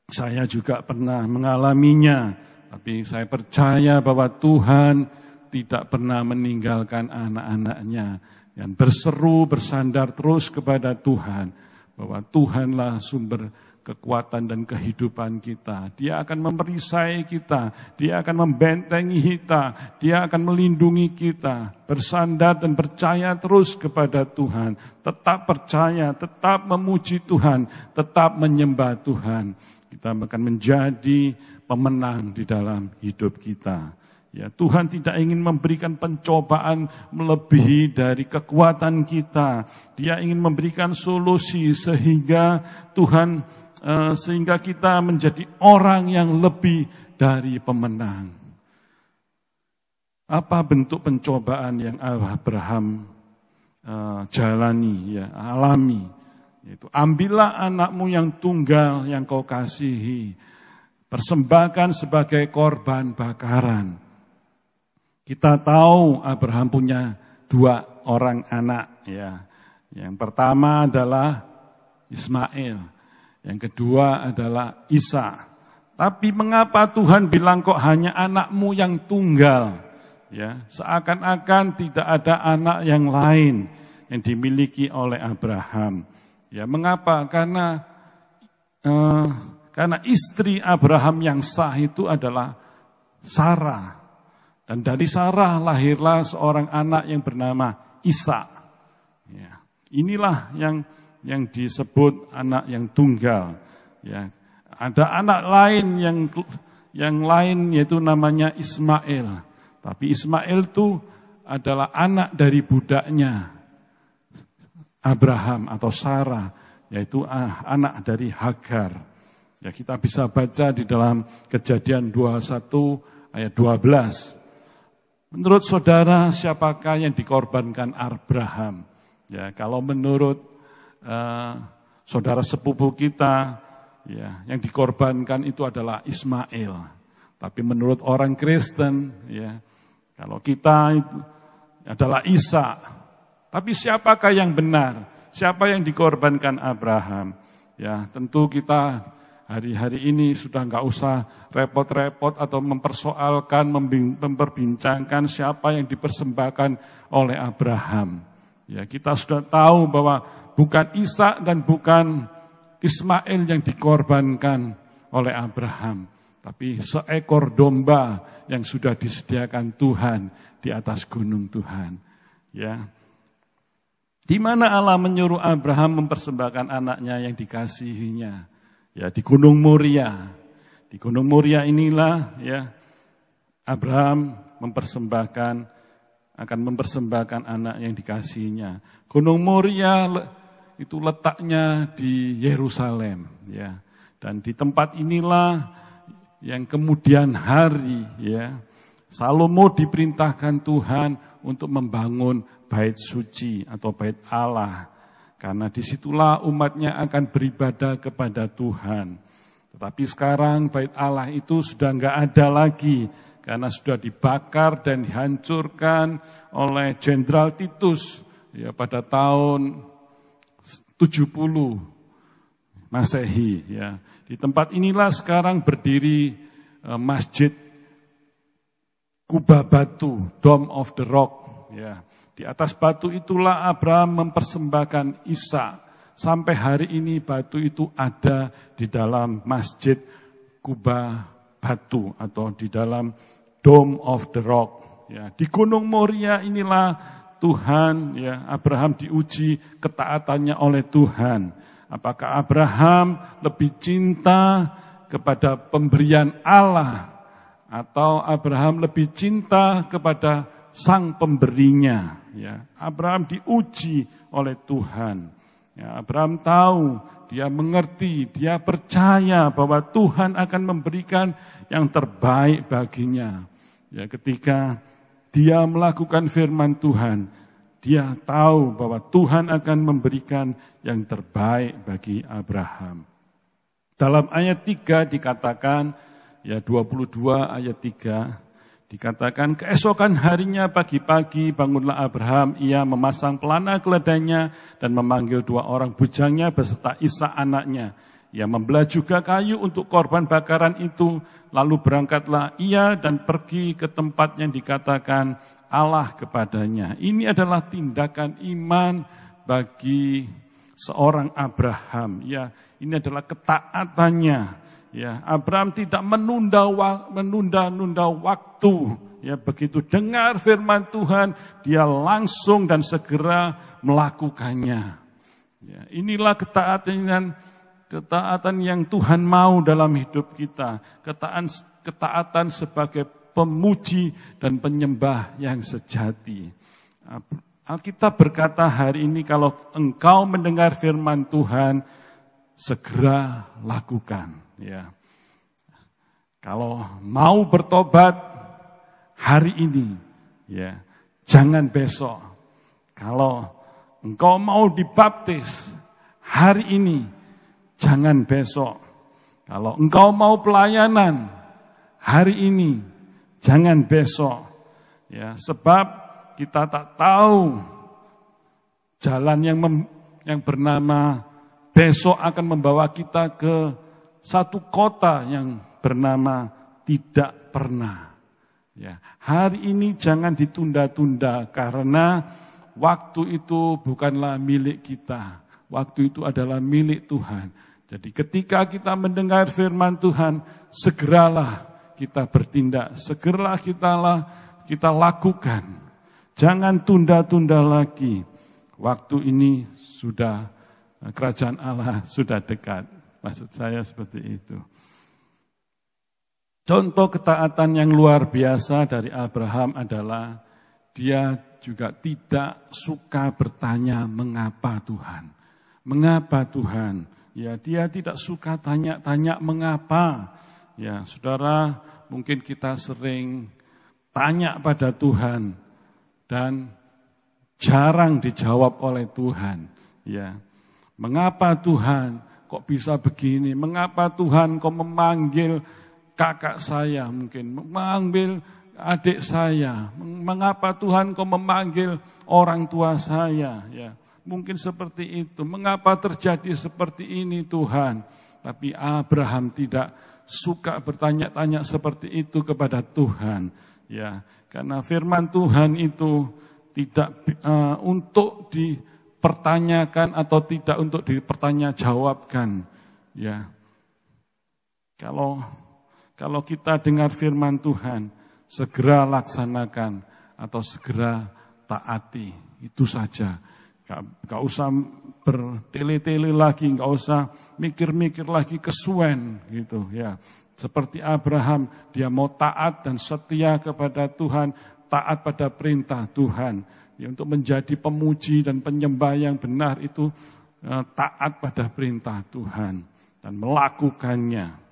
Saya juga pernah mengalaminya, tapi saya percaya bahwa Tuhan tidak pernah meninggalkan anak-anaknya yang berseru, bersandar terus kepada Tuhan, bahwa Tuhanlah sumber kekuatan dan kehidupan kita. Dia akan memerisai kita, Dia akan membentengi kita, Dia akan melindungi kita. Bersandar dan percaya terus kepada Tuhan. Tetap percaya, tetap memuji Tuhan, tetap menyembah Tuhan. Kita akan menjadi pemenang di dalam hidup kita. Ya, Tuhan tidak ingin memberikan pencobaan melebihi dari kekuatan kita. Dia ingin memberikan solusi sehingga kita menjadi orang yang lebih dari pemenang. Apa bentuk pencobaan yang Abraham jalani, ya, alami? Yaitu, ambillah anakmu yang tunggal yang kau kasihi, persembahkan sebagai korban bakaran. Kita tahu Abraham punya 2 orang anak, ya. Yang pertama adalah Ismail, yang kedua adalah Ishak. Tapi mengapa Tuhan bilang kok hanya anakmu yang tunggal? Ya, seakan-akan tidak ada anak yang lain yang dimiliki oleh Abraham. Ya, mengapa? Karena istri Abraham yang sah itu adalah Sarah. Dan dari Sarah lahirlah seorang anak yang bernama Ishak. Ya. Inilah yang disebut anak yang tunggal. Ya. Ada anak lain yang lain yaitu namanya Ismail. Tapi Ismail itu adalah anak dari budaknya Abraham atau Sarah, yaitu anak dari Hagar. Ya, kita bisa baca di dalam Kejadian 21 ayat 12. Menurut saudara, siapakah yang dikorbankan Abraham? Ya, kalau menurut saudara sepupu kita, ya, yang dikorbankan itu adalah Ismail. Tapi menurut orang Kristen, ya, kalau kita itu adalah Ishak. Tapi siapakah yang benar? Siapa yang dikorbankan Abraham? Ya, tentu kita hari-hari ini sudah enggak usah repot-repot atau mempersoalkan, memperbincangkan siapa yang dipersembahkan oleh Abraham. Ya, kita sudah tahu bahwa bukan Ishak dan bukan Ismail yang dikorbankan oleh Abraham, tapi seekor domba yang sudah disediakan Tuhan di atas gunung Tuhan. Ya. Di mana Allah menyuruh Abraham mempersembahkan anaknya yang dikasihinya? Ya, di Gunung Moria. Di Gunung Moria inilah ya Abraham akan mempersembahkan anak yang dikasihinya. Gunung Moria itu letaknya di Yerusalem, ya. Dan di tempat inilah yang kemudian hari ya Salomo diperintahkan Tuhan untuk membangun bait suci atau bait Allah. Karena disitulah umatnya akan beribadah kepada Tuhan. Tetapi sekarang bait Allah itu sudah enggak ada lagi. Karena sudah dibakar dan dihancurkan oleh Jenderal Titus ya, pada tahun 70 Masehi. Ya. Di tempat inilah sekarang berdiri Masjid Kubah Batu, Dome of the Rock. Ya. Di atas batu itulah Abraham mempersembahkan Ishak. Sampai hari ini batu itu ada di dalam Masjid Kubah Batu atau di dalam Dome of the Rock. Ya, di Gunung Moria inilah Tuhan, ya, Abraham diuji ketaatannya oleh Tuhan. Apakah Abraham lebih cinta kepada pemberian Allah atau Abraham lebih cinta kepada sang pemberinya? Ya, Abraham diuji oleh Tuhan. Ya, Abraham tahu, dia mengerti, dia percaya bahwa Tuhan akan memberikan yang terbaik baginya. Ya, ketika dia melakukan firman Tuhan, dia tahu bahwa Tuhan akan memberikan yang terbaik bagi Abraham. Dalam ayat 3 dikatakan, ya 22 ayat 3, dikatakan, keesokan harinya pagi-pagi bangunlah Abraham, ia memasang pelana keledainya dan memanggil 2 orang bujangnya beserta Ishak anaknya. Ia membelah juga kayu untuk korban bakaran itu, lalu berangkatlah ia dan pergi ke tempat yang dikatakan Allah kepadanya. Ini adalah tindakan iman bagi seorang Abraham. Ya, ini adalah ketaatannya. Ya, Abraham tidak menunda-nunda waktu. Ya, begitu dengar firman Tuhan, dia langsung dan segera melakukannya. Ya, inilah ketaatan yang Tuhan mau dalam hidup kita. Ketaatan sebagai pemuji dan penyembah yang sejati. Alkitab berkata hari ini, kalau engkau mendengar firman Tuhan, segera lakukan. Ya, kalau mau bertobat hari ini, ya, jangan besok. Kalau engkau mau dibaptis hari ini, jangan besok. Kalau engkau mau pelayanan hari ini, jangan besok. Ya, sebab kita tak tahu jalan yang bernama besok akan membawa kita ke satu kota yang bernama tidak pernah. Ya, hari ini jangan ditunda-tunda karena waktu itu bukanlah milik kita. Waktu itu adalah milik Tuhan. Jadi ketika kita mendengar firman Tuhan, segeralah kita bertindak, segeralah kita lakukan. Jangan tunda-tunda lagi. Waktu ini sudah, kerajaan Allah sudah dekat. Maksud saya seperti itu. Contoh ketaatan yang luar biasa dari Abraham adalah dia juga tidak suka bertanya mengapa Tuhan. Mengapa Tuhan? Ya, dia tidak suka tanya-tanya mengapa. Ya, saudara, mungkin kita sering tanya pada Tuhan dan jarang dijawab oleh Tuhan. Ya, mengapa Tuhan kok bisa begini? Mengapa Tuhan kok memanggil kakak saya, mungkin memanggil adik saya? Mengapa Tuhan kok memanggil orang tua saya? Ya, mungkin seperti itu. Mengapa terjadi seperti ini Tuhan? Tapi Abraham tidak suka bertanya-tanya seperti itu kepada Tuhan. Ya, karena firman Tuhan itu tidak untuk dipertanyakan atau tidak untuk dipertanyajawabkan. Ya, kalau kita dengar firman Tuhan, segera laksanakan atau segera taati. Itu saja. Gak usah bertele-tele lagi, gak usah mikir-mikir lagi kesuwen gitu ya. Seperti Abraham, dia mau taat dan setia kepada Tuhan, taat pada perintah Tuhan. Ya, untuk menjadi pemuji dan penyembah yang benar itu taat pada perintah Tuhan dan melakukannya.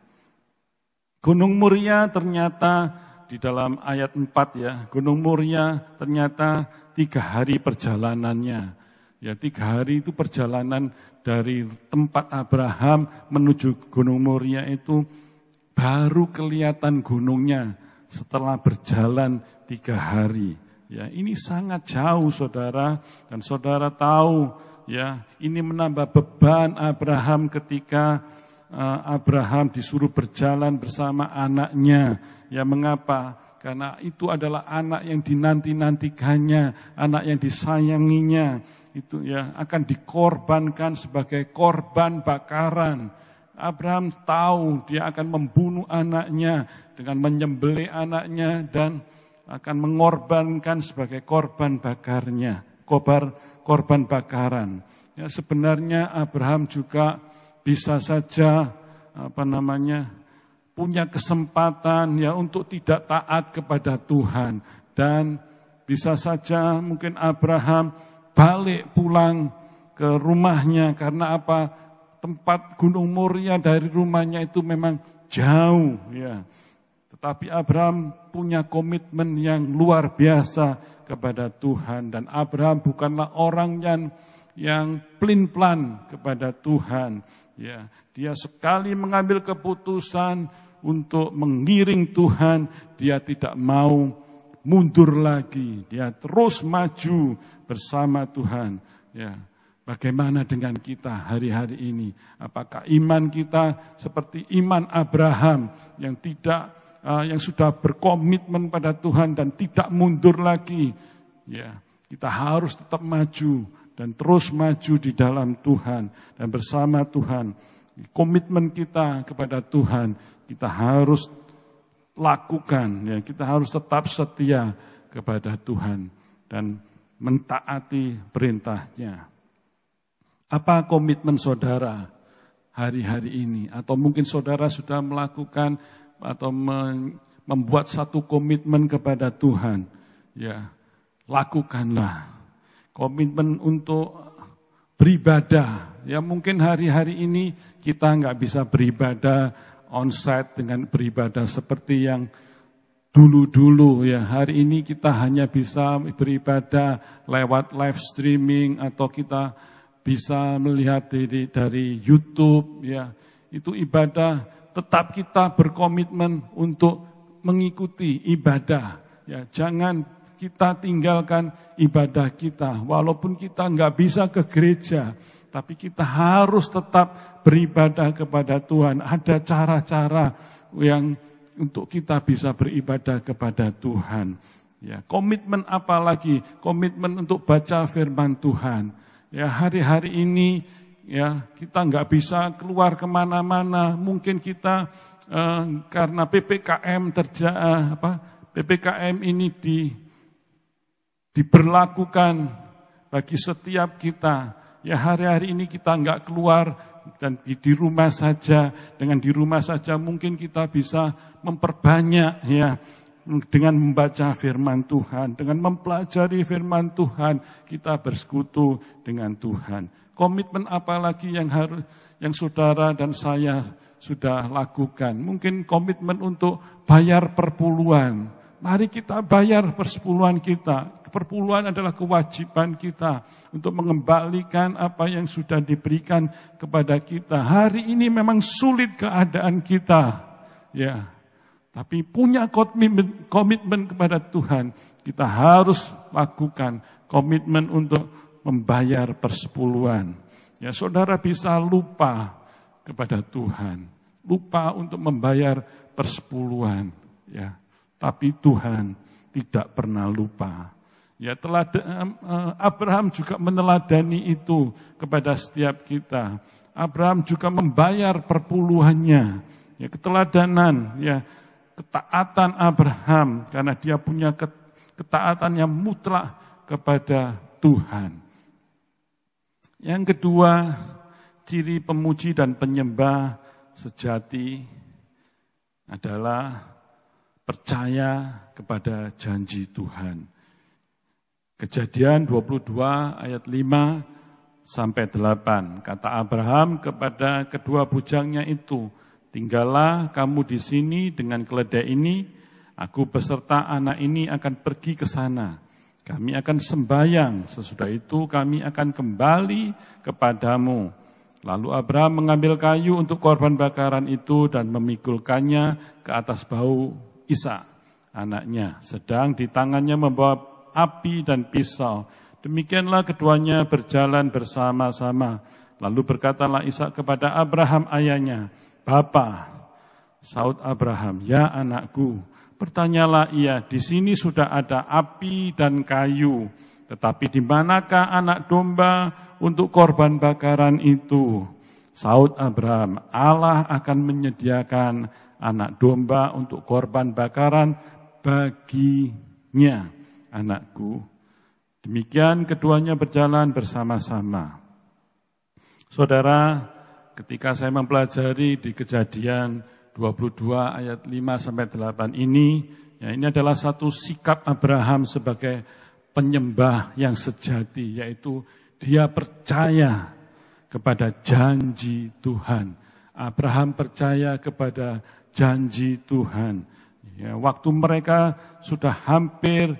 Gunung Moria ternyata di dalam ayat 4 ya, Gunung Moria ternyata 3 hari perjalanannya. Ya, 3 hari itu perjalanan dari tempat Abraham menuju Gunung Moria itu baru kelihatan gunungnya setelah berjalan 3 hari. Ya, ini sangat jauh saudara, dan saudara tahu ya, ini menambah beban Abraham ketika Abraham disuruh berjalan bersama anaknya. Ya, mengapa? Karena itu adalah anak yang dinanti-nantikannya, anak yang disayanginya. Itu ya akan dikorbankan sebagai korban bakaran. Abraham tahu dia akan membunuh anaknya dengan menyembelih anaknya dan akan mengorbankan sebagai korban bakarnya, korban bakaran. Ya, sebenarnya Abraham juga bisa saja punya kesempatan ya untuk tidak taat kepada Tuhan, dan bisa saja mungkin Abraham balik pulang ke rumahnya karena apa? Tempat Gunung Moria dari rumahnya itu memang jauh ya. Tetapi Abraham punya komitmen yang luar biasa kepada Tuhan, dan Abraham bukanlah orang yang plin-plan kepada Tuhan. Ya, dia sekali mengambil keputusan untuk mengiring Tuhan, dia tidak mau mundur lagi, dia terus maju bersama Tuhan. Ya, bagaimana dengan kita hari-hari ini? Apakah iman kita seperti iman Abraham yang sudah berkomitmen pada Tuhan dan tidak mundur lagi? Ya, kita harus tetap maju dan terus maju di dalam Tuhan dan bersama Tuhan. Komitmen kita kepada Tuhan kita harus lakukan ya, kita harus tetap setia kepada Tuhan dan mentaati perintahnya. Apa komitmen saudara hari-hari ini? Atau mungkin saudara sudah melakukan atau membuat satu komitmen kepada Tuhan. Ya, lakukanlah. Komitmen untuk beribadah. Ya, mungkin hari-hari ini kita nggak bisa beribadah onsite dengan beribadah seperti yang dulu-dulu ya. Hari ini kita hanya bisa beribadah lewat live streaming atau kita bisa melihat dari YouTube ya. Itu ibadah, tetap kita berkomitmen untuk mengikuti ibadah ya. Jangan kita tinggalkan ibadah kita, walaupun kita nggak bisa ke gereja, tapi kita harus tetap beribadah kepada Tuhan. Ada cara-cara yang untuk kita bisa beribadah kepada Tuhan. Ya, komitmen apa lagi? Komitmen untuk baca firman Tuhan. Ya, hari-hari ini ya kita nggak bisa keluar kemana-mana, mungkin kita karena PPKM ini diberlakukan bagi setiap kita. Ya hari-hari ini kita nggak keluar dan di rumah saja. Dengan di rumah saja mungkin kita bisa memperbanyak ya dengan membaca firman Tuhan, dengan mempelajari firman Tuhan, kita bersekutu dengan Tuhan. Komitmen apa lagi yang saudara dan saya sudah lakukan? Mungkin komitmen untuk bayar perpuluhan. Mari kita bayar persepuluhan kita. Perpuluhan adalah kewajiban kita untuk mengembalikan apa yang sudah diberikan kepada kita. Hari ini memang sulit keadaan kita, ya. Tapi punya komitmen kepada Tuhan, kita harus lakukan komitmen untuk membayar persepuluhan. Ya, saudara bisa lupa kepada Tuhan, lupa untuk membayar persepuluhan, ya. Tapi Tuhan tidak pernah lupa. Ya, Abraham juga meneladani itu kepada setiap kita. Abraham juga membayar perpuluhannya. Ya, keteladanan, ya, ketaatan Abraham karena dia punya ketaatan yang mutlak kepada Tuhan. Yang kedua, ciri pemuji dan penyembah sejati adalah percaya kepada janji Tuhan. Kejadian 22 ayat 5 sampai 8. Kata Abraham kepada kedua bujangnya itu, tinggallah kamu di sini dengan keledai ini, aku beserta anak ini akan pergi ke sana. Kami akan sembahyang, sesudah itu kami akan kembali kepadamu. Lalu Abraham mengambil kayu untuk korban bakaran itu dan memikulkannya ke atas bahu Ishak, anaknya. Sedang di tangannya membawa api dan pisau. Demikianlah keduanya berjalan bersama-sama. Lalu berkatalah Ishak kepada Abraham ayahnya, "Bapa," saut Abraham, "Ya anakku." Bertanyalah ia, "Di sini sudah ada api dan kayu, tetapi di manakah anak domba untuk korban bakaran itu?" Saut Abraham, "Allah akan menyediakan anak domba untuk korban bakaran baginya, anakku." Demikian keduanya berjalan bersama-sama. Saudara, ketika saya mempelajari di Kejadian 22 ayat 5 sampai 8 ini, ya ini adalah satu sikap Abraham sebagai penyembah yang sejati, yaitu dia percaya kepada janji Tuhan. Abraham percaya kepada janji Tuhan. Ya, waktu mereka sudah hampir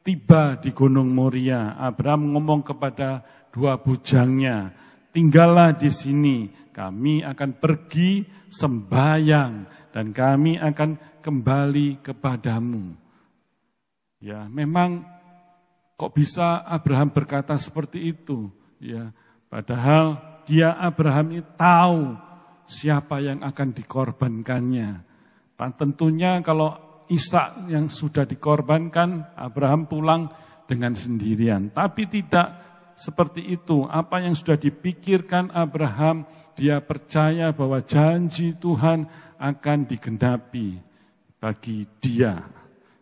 tiba di Gunung Moria, Abraham ngomong kepada dua bujangnya, "Tinggallah di sini, kami akan pergi sembahyang dan kami akan kembali kepadamu." Ya, memang kok bisa Abraham berkata seperti itu? Ya, padahal Abraham ini tahu siapa yang akan dikorbankannya. Tentunya kalau Ishak yang sudah dikorbankan, Abraham pulang dengan sendirian. Tapi tidak seperti itu. Apa yang sudah dipikirkan Abraham, dia percaya bahwa janji Tuhan akan digenapi bagi dia.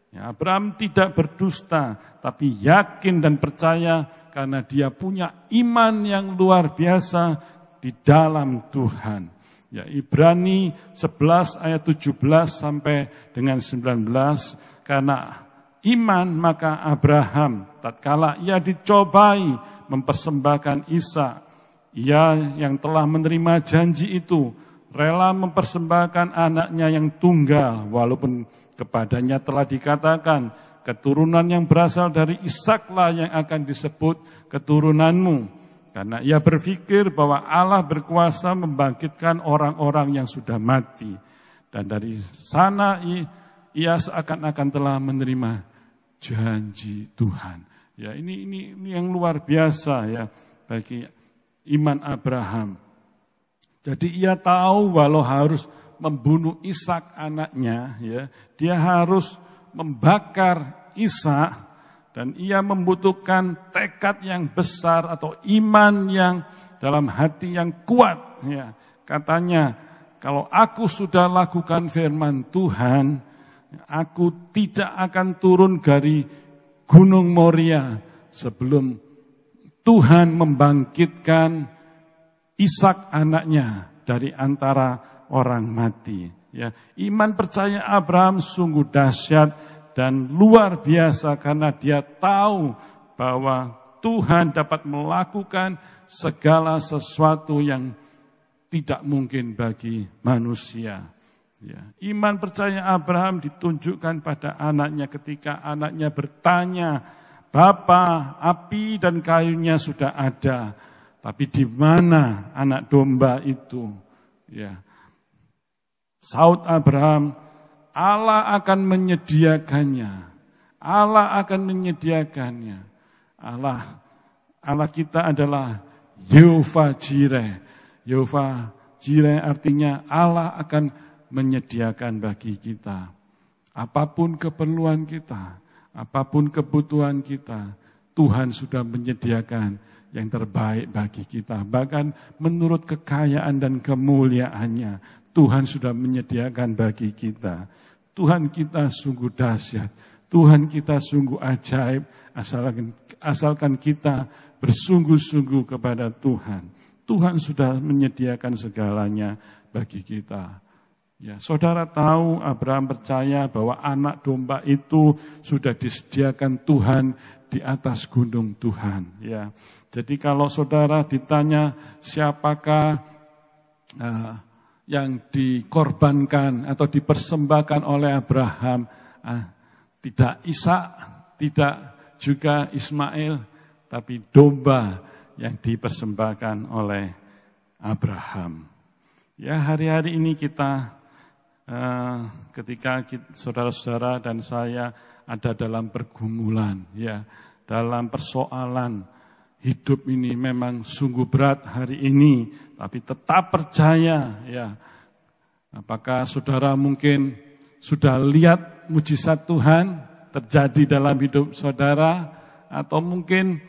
Ya, Abraham tidak berdusta, tapi yakin dan percaya karena dia punya iman yang luar biasa di dalam Tuhan. Ya, Ibrani 11 ayat 17 sampai dengan 19, karena iman maka Abraham tatkala ia dicobai mempersembahkan Ishak, ia yang telah menerima janji itu rela mempersembahkan anaknya yang tunggal, walaupun kepadanya telah dikatakan, keturunan yang berasal dari Ishaklah yang akan disebut keturunanmu. Karena ia berpikir bahwa Allah berkuasa membangkitkan orang-orang yang sudah mati. Dan dari sana ia seakan-akan telah menerima janji Tuhan. Ya, ini yang luar biasa ya bagi iman Abraham. Jadi ia tahu walau harus membunuh Ishak anaknya, ya, dia harus membakar Ishak. Dan ia membutuhkan tekad yang besar atau iman yang dalam hati yang kuat. Ya, katanya, kalau aku sudah lakukan firman Tuhan, aku tidak akan turun dari Gunung Moria sebelum Tuhan membangkitkan Ishak anaknya dari antara orang mati. Ya, iman percaya Abraham sungguh dahsyat dan luar biasa karena dia tahu bahwa Tuhan dapat melakukan segala sesuatu yang tidak mungkin bagi manusia. Ya, iman percaya Abraham ditunjukkan pada anaknya ketika anaknya bertanya, "Bapa, api dan kayunya sudah ada, tapi di mana anak domba itu?" Ya. Saud Abraham, Allah akan menyediakannya. Allah akan menyediakannya. Allah kita adalah Yehovah Jireh. Yehovah Jireh artinya Allah akan menyediakan bagi kita. Apapun keperluan kita, apapun kebutuhan kita, Tuhan sudah menyediakan yang terbaik bagi kita. Bahkan menurut kekayaan dan kemuliaannya, Tuhan sudah menyediakan bagi kita. Tuhan kita sungguh dahsyat. Tuhan kita sungguh ajaib. Asalkan kita bersungguh-sungguh kepada Tuhan. Tuhan sudah menyediakan segalanya bagi kita. Ya, saudara tahu Abraham percaya bahwa anak domba itu sudah disediakan Tuhan di atas gunung Tuhan. Ya, jadi kalau saudara ditanya siapakah yang dikorbankan atau dipersembahkan oleh Abraham, tidak Ishak, tidak juga Ismail, tapi domba yang dipersembahkan oleh Abraham. Ya, hari-hari ini kita ketika saudara-saudara dan saya ada dalam pergumulan, ya, dalam persoalan hidup ini memang sungguh berat hari ini, tapi tetap percaya, ya. Apakah saudara mungkin sudah lihat mujizat Tuhan terjadi dalam hidup saudara, atau mungkin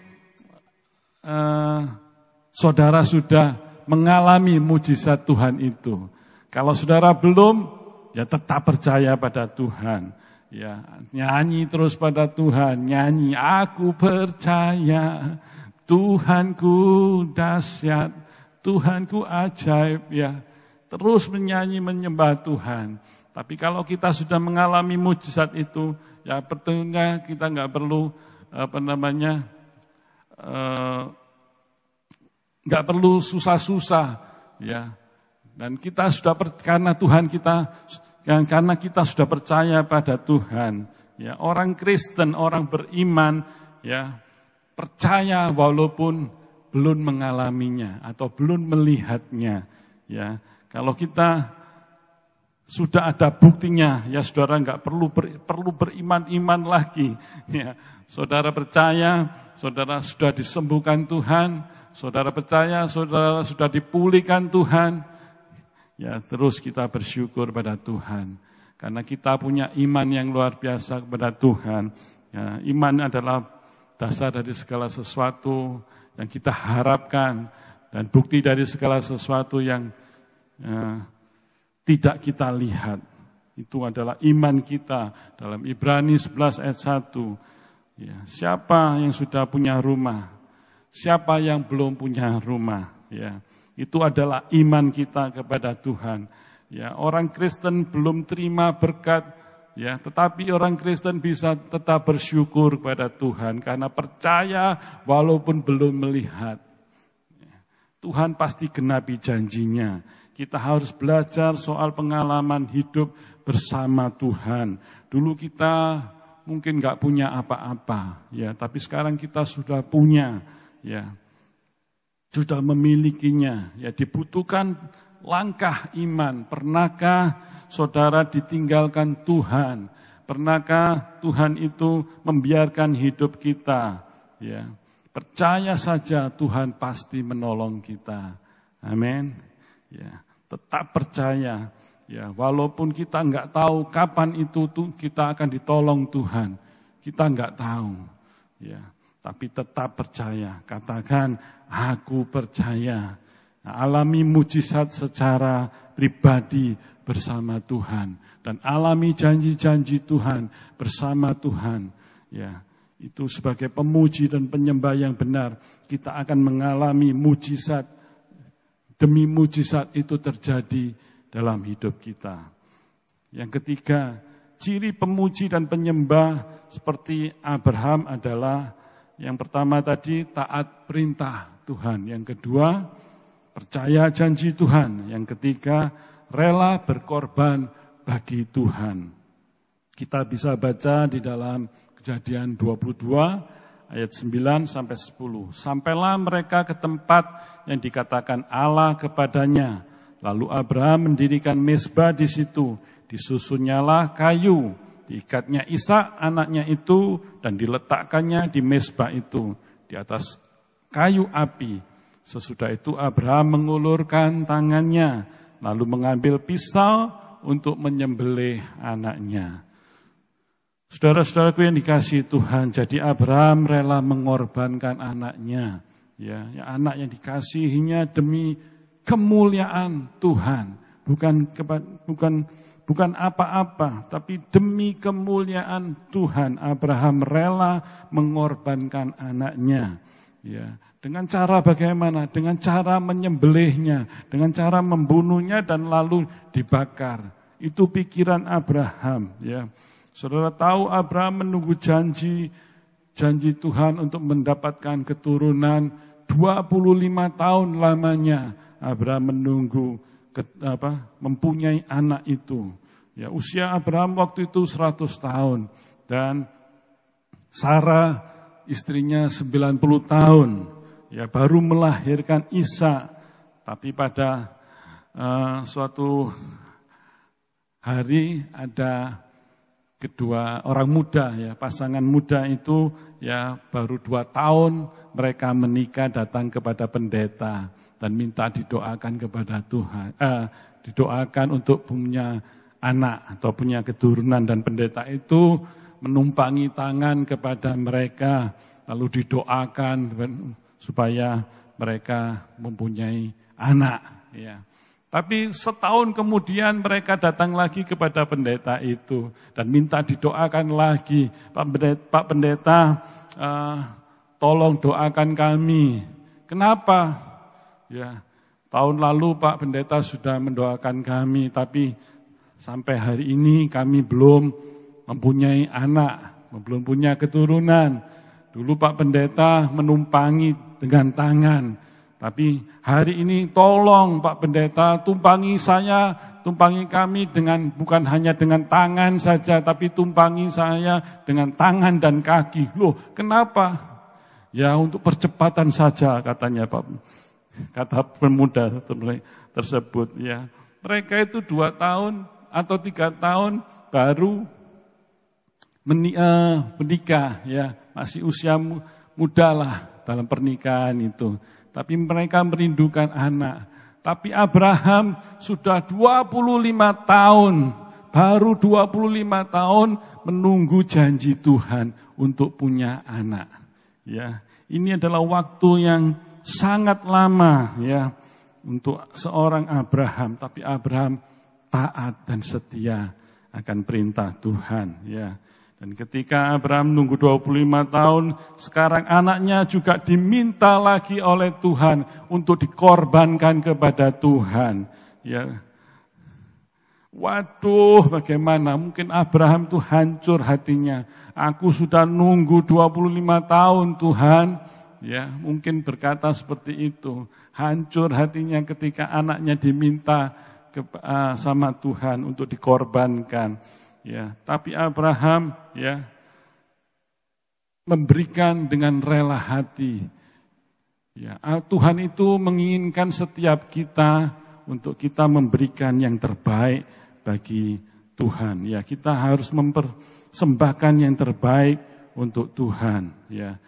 saudara sudah mengalami mujizat Tuhan itu? Kalau saudara belum, ya tetap percaya pada Tuhan. Ya, nyanyi terus pada Tuhan, nyanyi, aku percaya Tuhanku dahsyat, Tuhanku ajaib, ya. Terus menyanyi menyembah Tuhan. Tapi kalau kita sudah mengalami mujizat itu, ya pertengah kita nggak perlu nggak perlu susah-susah, ya. Dan kita sudah karena kita sudah percaya pada Tuhan, ya, orang Kristen, orang beriman, ya, percaya walaupun belum mengalaminya atau belum melihatnya, ya. Kalau kita sudah ada buktinya, ya saudara nggak perlu beriman-iman lagi, ya. Saudara percaya, saudara sudah disembuhkan Tuhan, saudara percaya, saudara sudah dipulihkan Tuhan. Ya, terus kita bersyukur pada Tuhan. Karena kita punya iman yang luar biasa kepada Tuhan. Ya, iman adalah dasar dari segala sesuatu yang kita harapkan. Dan bukti dari segala sesuatu yang tidak kita lihat. Itu adalah iman kita. Dalam Ibrani 11 ayat 1. Ya, siapa yang sudah punya rumah? Siapa yang belum punya rumah? Ya. Itu adalah iman kita kepada Tuhan. Ya, orang Kristen belum terima berkat, ya, tetapi orang Kristen bisa tetap bersyukur kepada Tuhan karena percaya walaupun belum melihat. Tuhan pasti genapi janjinya. Kita harus belajar soal pengalaman hidup bersama Tuhan. Dulu kita mungkin nggak punya apa-apa, ya, tapi sekarang kita sudah punya, ya. Sudah memilikinya, ya, dibutuhkan langkah iman. Pernahkah saudara ditinggalkan Tuhan? Pernahkah Tuhan itu membiarkan hidup kita? Ya, percaya saja Tuhan pasti menolong kita. Amin. Ya, tetap percaya. Ya, walaupun kita nggak tahu kapan itu kita akan ditolong Tuhan, kita nggak tahu. Ya, tapi tetap percaya. Katakan, aku percaya. Nah, alami mujizat secara pribadi bersama Tuhan. Dan alami janji-janji Tuhan bersama Tuhan. Ya, itu sebagai pemuji dan penyembah yang benar. Kita akan mengalami mujizat. Demi mujizat itu terjadi dalam hidup kita. Yang ketiga, ciri pemuji dan penyembah seperti Abraham adalah yang pertama tadi taat perintah Tuhan. Yang kedua, percaya janji Tuhan. Yang ketiga, rela berkorban bagi Tuhan. Kita bisa baca di dalam Kejadian 22 ayat 9 sampai 10. Sampailah mereka ke tempat yang dikatakan Allah kepadanya. Lalu Abraham mendirikan mezbah di situ. Disusunnyalah kayu, diikatnya Ishak anaknya itu dan diletakkannya di mezbah itu di atas kayu api. Sesudah itu Abraham mengulurkan tangannya lalu mengambil pisau untuk menyembelih anaknya. Saudara-saudaraku yang dikasihi Tuhan, jadi Abraham rela mengorbankan anaknya, ya anak yang dikasihinya demi kemuliaan Tuhan, bukan apa-apa, tapi demi kemuliaan Tuhan Abraham rela mengorbankan anaknya. Ya, dengan cara bagaimana? Dengan cara menyembelihnya, dengan cara membunuhnya dan lalu dibakar. Itu pikiran Abraham. Ya, saudara tahu Abraham menunggu janji Tuhan untuk mendapatkan keturunan 25 tahun lamanya. Abraham menunggu mempunyai anak itu. Ya, usia Abraham waktu itu 100 tahun dan Sarah istrinya 90 tahun. Ya, baru melahirkan Ishak. Tapi pada suatu hari ada kedua orang muda, ya pasangan muda itu ya baru 2 tahun mereka menikah, datang kepada pendeta dan minta didoakan kepada Tuhan, didoakan untuk punya anak atau punya keturunan, dan pendeta itu menumpangi tangan kepada mereka lalu didoakan supaya mereka mempunyai anak. Ya. Tapi setahun kemudian mereka datang lagi kepada pendeta itu dan minta didoakan lagi. Pak pendeta, tolong doakan kami. Kenapa? Ya, tahun lalu Pak Pendeta sudah mendoakan kami, tapi sampai hari ini kami belum mempunyai anak, belum punya keturunan. Dulu Pak Pendeta menumpangi dengan tangan, tapi hari ini tolong Pak Pendeta tumpangi kami dengan bukan hanya dengan tangan saja, tapi tumpangi saya dengan tangan dan kaki. Loh, kenapa? Ya, untuk percepatan saja katanya kata pemuda tersebut. Ya, mereka itu 2 tahun atau 3 tahun baru menikah, ya masih usia muda lah dalam pernikahan itu. Tapi mereka merindukan anak. Tapi Abraham sudah 25 tahun, baru 25 tahun menunggu janji Tuhan untuk punya anak. Ya, ini adalah waktu yang sangat lama ya untuk seorang Abraham, tapi Abraham taat dan setia akan perintah Tuhan ya. Dan ketika Abraham nunggu 25 tahun, sekarang anaknya juga diminta lagi oleh Tuhan untuk dikorbankan kepada Tuhan ya. Waduh, bagaimana mungkin Abraham tuh hancur hatinya. Aku sudah nunggu 25 tahun Tuhan. Ya, mungkin berkata seperti itu. Hancur hatinya ketika anaknya diminta sama Tuhan untuk dikorbankan. Ya, tapi Abraham ya memberikan dengan rela hati. Ya, Tuhan itu menginginkan setiap kita untuk kita memberikan yang terbaik bagi Tuhan. Ya, kita harus mempersembahkan yang terbaik untuk Tuhan. Ya.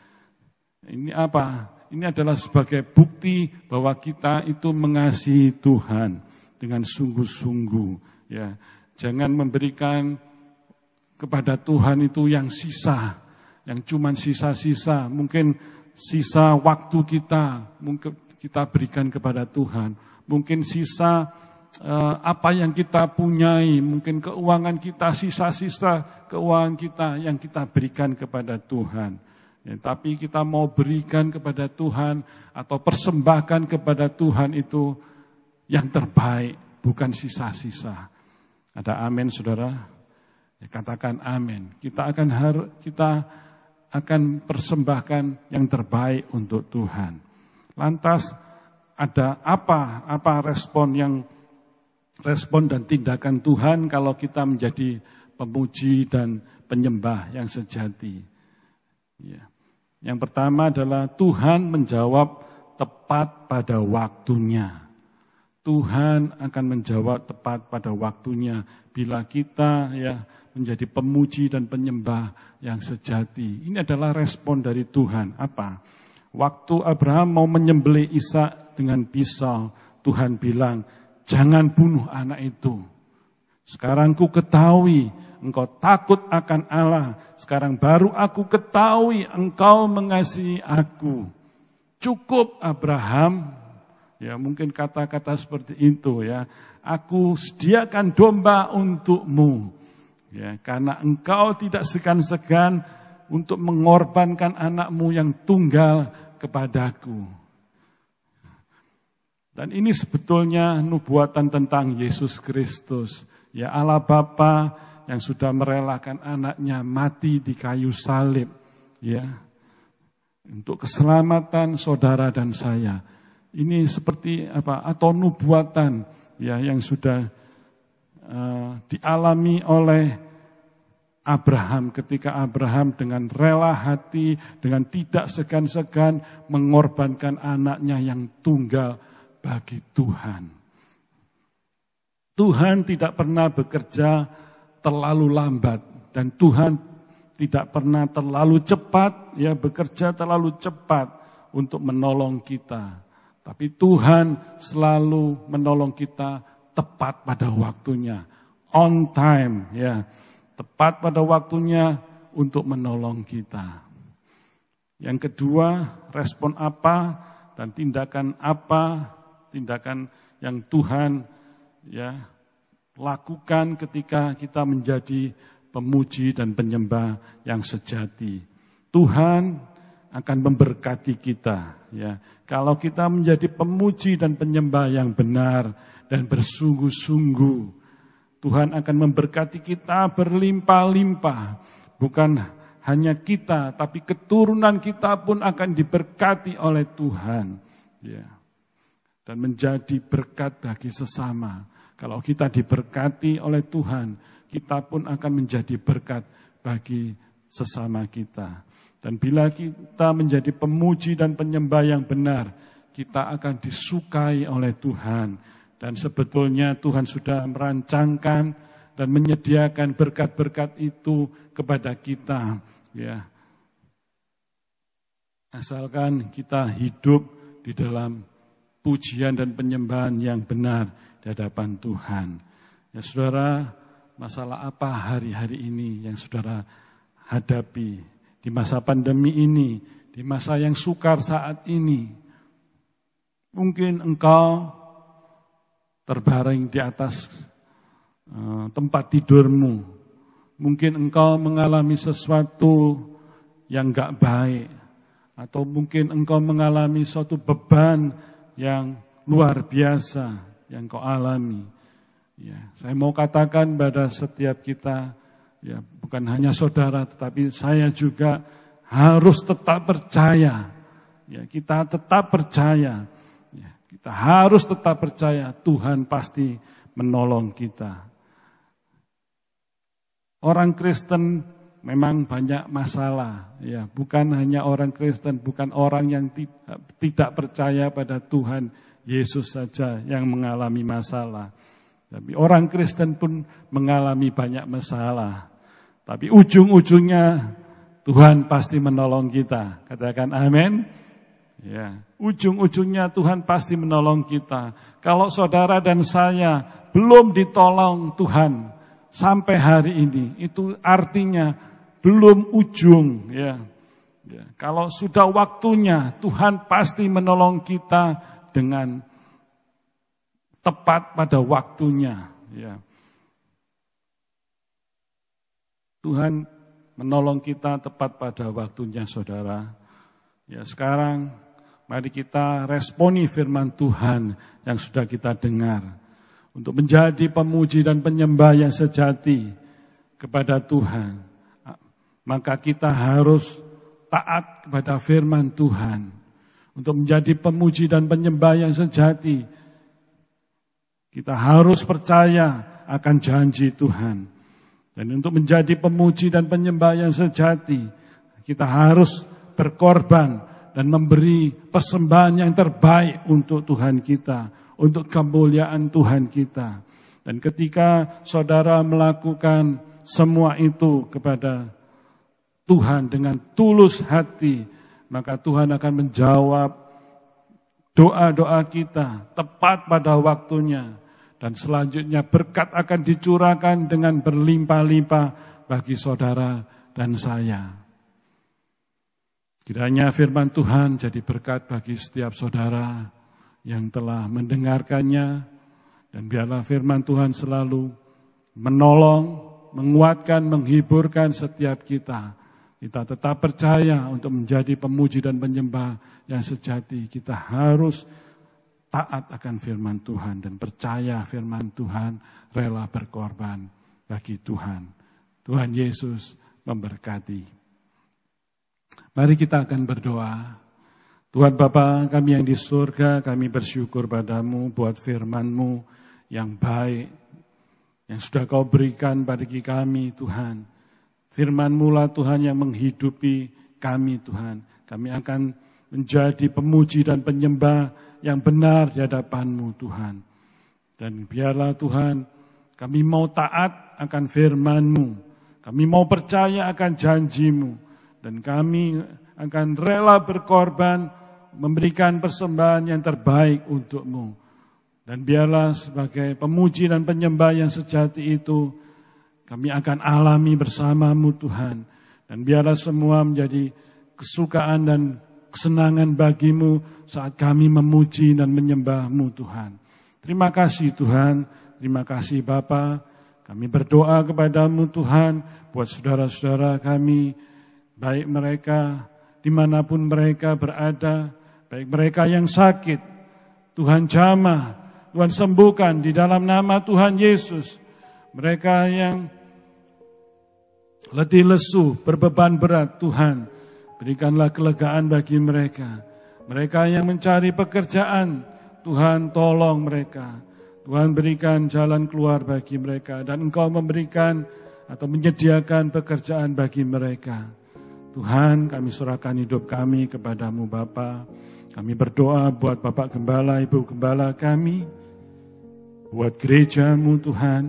Ini apa? Ini adalah sebagai bukti bahwa kita itu mengasihi Tuhan dengan sungguh-sungguh. Ya, jangan memberikan kepada Tuhan itu yang sisa. yang cuman sisa-sisa, mungkin sisa waktu kita, mungkin kita berikan kepada Tuhan. Mungkin sisa apa yang kita punyai, mungkin keuangan kita, sisa-sisa keuangan kita yang kita berikan kepada Tuhan. Ya, tapi kita mau berikan kepada Tuhan atau persembahkan kepada Tuhan itu yang terbaik, bukan sisa-sisa. Ada amin, saudara? Ya, katakan amin. Kita akan persembahkan yang terbaik untuk Tuhan. Lantas ada apa respon dan tindakan Tuhan kalau kita menjadi pemuji dan penyembah yang sejati. Ya. Yang pertama adalah Tuhan menjawab tepat pada waktunya. Tuhan akan menjawab tepat pada waktunya bila kita menjadi pemuji dan penyembah yang sejati. Ini adalah respon dari Tuhan. Apa? Waktu Abraham mau menyembelih Ishak dengan pisau, Tuhan bilang, jangan bunuh anak itu. Sekarang ku ketahui engkau takut akan Allah. Sekarang baru aku ketahui engkau mengasihi aku. Cukup Abraham, ya mungkin kata-kata seperti itu ya. Aku sediakan domba untukmu. Ya, karena engkau tidak segan-segan untuk mengorbankan anakmu yang tunggal kepadaku. Dan ini sebetulnya nubuatan tentang Yesus Kristus. Ya Allah Bapa yang sudah merelakan anaknya mati di kayu salib. Ya, untuk keselamatan saudara dan saya. Ini seperti apa? Atau nubuatan ya yang sudah dialami oleh Abraham ketika Abraham dengan rela hati, dengan tidak segan-segan mengorbankan anaknya yang tunggal bagi Tuhan. Tuhan tidak pernah bekerja terlalu lambat dan Tuhan tidak pernah terlalu cepat, ya bekerja terlalu cepat untuk menolong kita. Tapi Tuhan selalu menolong kita tepat pada waktunya, on time, ya, tepat pada waktunya untuk menolong kita. Yang kedua, respon apa dan tindakan apa? Tindakan yang Tuhan ya lakukan ketika kita menjadi pemuji dan penyembah yang sejati. Tuhan akan memberkati kita ya. Kalau kita menjadi pemuji dan penyembah yang benar dan bersungguh-sungguh, Tuhan akan memberkati kita berlimpah-limpah. Bukan hanya kita, tapi keturunan kita pun akan diberkati oleh Tuhan ya. Dan menjadi berkat bagi sesama. Kalau kita diberkati oleh Tuhan, kita pun akan menjadi berkat bagi sesama kita. Dan bila kita menjadi pemuji dan penyembah yang benar, kita akan disukai oleh Tuhan. Dan sebetulnya Tuhan sudah merancangkan dan menyediakan berkat-berkat itu kepada kita. Ya. Asalkan kita hidup di dalam pujian dan penyembahan yang benar di hadapan Tuhan. Ya saudara, masalah apa hari-hari ini yang saudara hadapi di masa pandemi ini, di masa yang sukar saat ini? Mungkin engkau terbaring di atas tempat tidurmu. Mungkin engkau mengalami sesuatu yang gak baik. Atau mungkin engkau mengalami suatu beban yang luar biasa yang kau alami. Ya, saya mau katakan pada setiap kita, ya bukan hanya saudara, tetapi saya juga harus tetap percaya. Ya, kita tetap percaya. Ya, kita harus tetap percaya Tuhan pasti menolong kita. Orang Kristen memang banyak masalah, ya bukan hanya orang Kristen, bukan orang yang tidak percaya pada Tuhan Yesus saja yang mengalami masalah. Tapi orang Kristen pun mengalami banyak masalah. Tapi ujung-ujungnya Tuhan pasti menolong kita. Katakan amin. Ya, ujung-ujungnya Tuhan pasti menolong kita. Kalau saudara dan saya belum ditolong Tuhan sampai hari ini, itu artinya belum ujung, ya. Kalau sudah waktunya, Tuhan pasti menolong kita dengan tepat pada waktunya, ya. Tuhan menolong kita tepat pada waktunya, saudara. Ya, sekarang mari kita responi firman Tuhan yang sudah kita dengar untuk menjadi pemuji dan penyembah yang sejati kepada Tuhan. Maka kita harus taat kepada firman Tuhan untuk menjadi pemuji dan penyembah yang sejati. Kita harus percaya akan janji Tuhan. Dan untuk menjadi pemuji dan penyembah yang sejati, kita harus berkorban dan memberi persembahan yang terbaik untuk Tuhan kita, untuk kemuliaan Tuhan kita. Dan ketika saudara melakukan semua itu kepada Tuhan dengan tulus hati, maka Tuhan akan menjawab doa-doa kita tepat pada waktunya. Dan selanjutnya berkat akan dicurahkan dengan berlimpah-limpah bagi saudara dan saya. Kiranya firman Tuhan jadi berkat bagi setiap saudara yang telah mendengarkannya. Dan biarlah firman Tuhan selalu menolong, menguatkan, menghiburkan setiap kita. Kita tetap percaya untuk menjadi pemuji dan penyembah yang sejati. Kita harus taat akan firman Tuhan dan percaya firman Tuhan, rela berkorban bagi Tuhan. Tuhan Yesus memberkati. Mari kita akan berdoa. Tuhan Bapa kami yang di surga, kami bersyukur padamu buat firman-Mu yang baik, yang sudah Kau berikan bagi kami Tuhan. Firman-Mu lah Tuhan yang menghidupi kami Tuhan. Kami akan menjadi pemuji dan penyembah yang benar di hadapan-Mu Tuhan. Dan biarlah Tuhan kami mau taat akan firman-Mu. Kami mau percaya akan janji-Mu. Dan kami akan rela berkorban memberikan persembahan yang terbaik untuk-Mu. Dan biarlah sebagai pemuji dan penyembah yang sejati itu kami akan alami bersama-Mu Tuhan. Dan biarlah semua menjadi kesukaan dan kesenangan bagi-Mu saat kami memuji dan menyembah-Mu Tuhan. Terima kasih Tuhan, terima kasih Bapa. Kami berdoa kepada-Mu Tuhan buat saudara-saudara kami, baik mereka dimanapun mereka berada, baik mereka yang sakit, Tuhan jamah, Tuhan sembuhkan di dalam nama Tuhan Yesus. Mereka yang letih lesu, berbeban berat, Tuhan berikanlah kelegaan bagi mereka. Mereka yang mencari pekerjaan, Tuhan tolong mereka. Tuhan berikan jalan keluar bagi mereka. Dan Engkau memberikan atau menyediakan pekerjaan bagi mereka. Tuhan, kami serahkan hidup kami kepada-Mu Bapa. Kami berdoa buat Bapak Gembala, Ibu Gembala kami. Buat gereja-Mu Tuhan.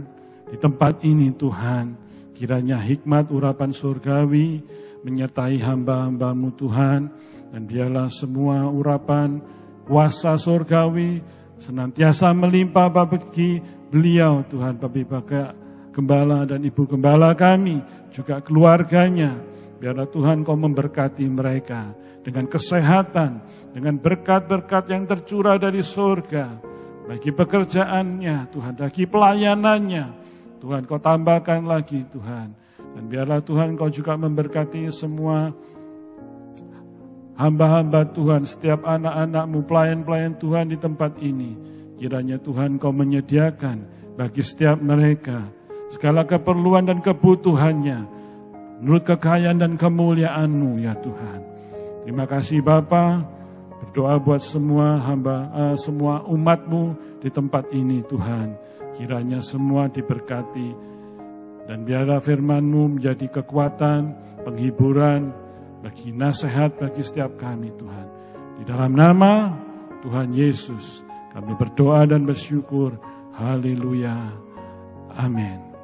Di tempat ini Tuhan, kiranya hikmat urapan surgawi menyertai hamba-hamba-Mu Tuhan. Dan biarlah semua urapan kuasa surgawi senantiasa melimpah bagi beliau Tuhan, Bapak Gembala dan Ibu Gembala kami, juga keluarganya. Biarlah Tuhan Kau memberkati mereka dengan kesehatan, dengan berkat-berkat yang tercurah dari surga. Bagi pekerjaannya Tuhan, bagi pelayanannya Tuhan Kau tambahkan lagi Tuhan. Dan biarlah Tuhan Kau juga memberkati semua hamba-hamba Tuhan, setiap anak-anak-Mu, pelayan-pelayan Tuhan di tempat ini. Kiranya Tuhan Kau menyediakan bagi setiap mereka segala keperluan dan kebutuhannya menurut kekayaan dan kemuliaan-Mu ya Tuhan. Terima kasih Bapa. Berdoa buat semua semua umat-Mu di tempat ini Tuhan. Kiranya semua diberkati. Dan biarlah firman-Mu menjadi kekuatan, penghiburan, bagi nasihat bagi setiap kami Tuhan. Di dalam nama Tuhan Yesus kami berdoa dan bersyukur. Haleluya. Amin.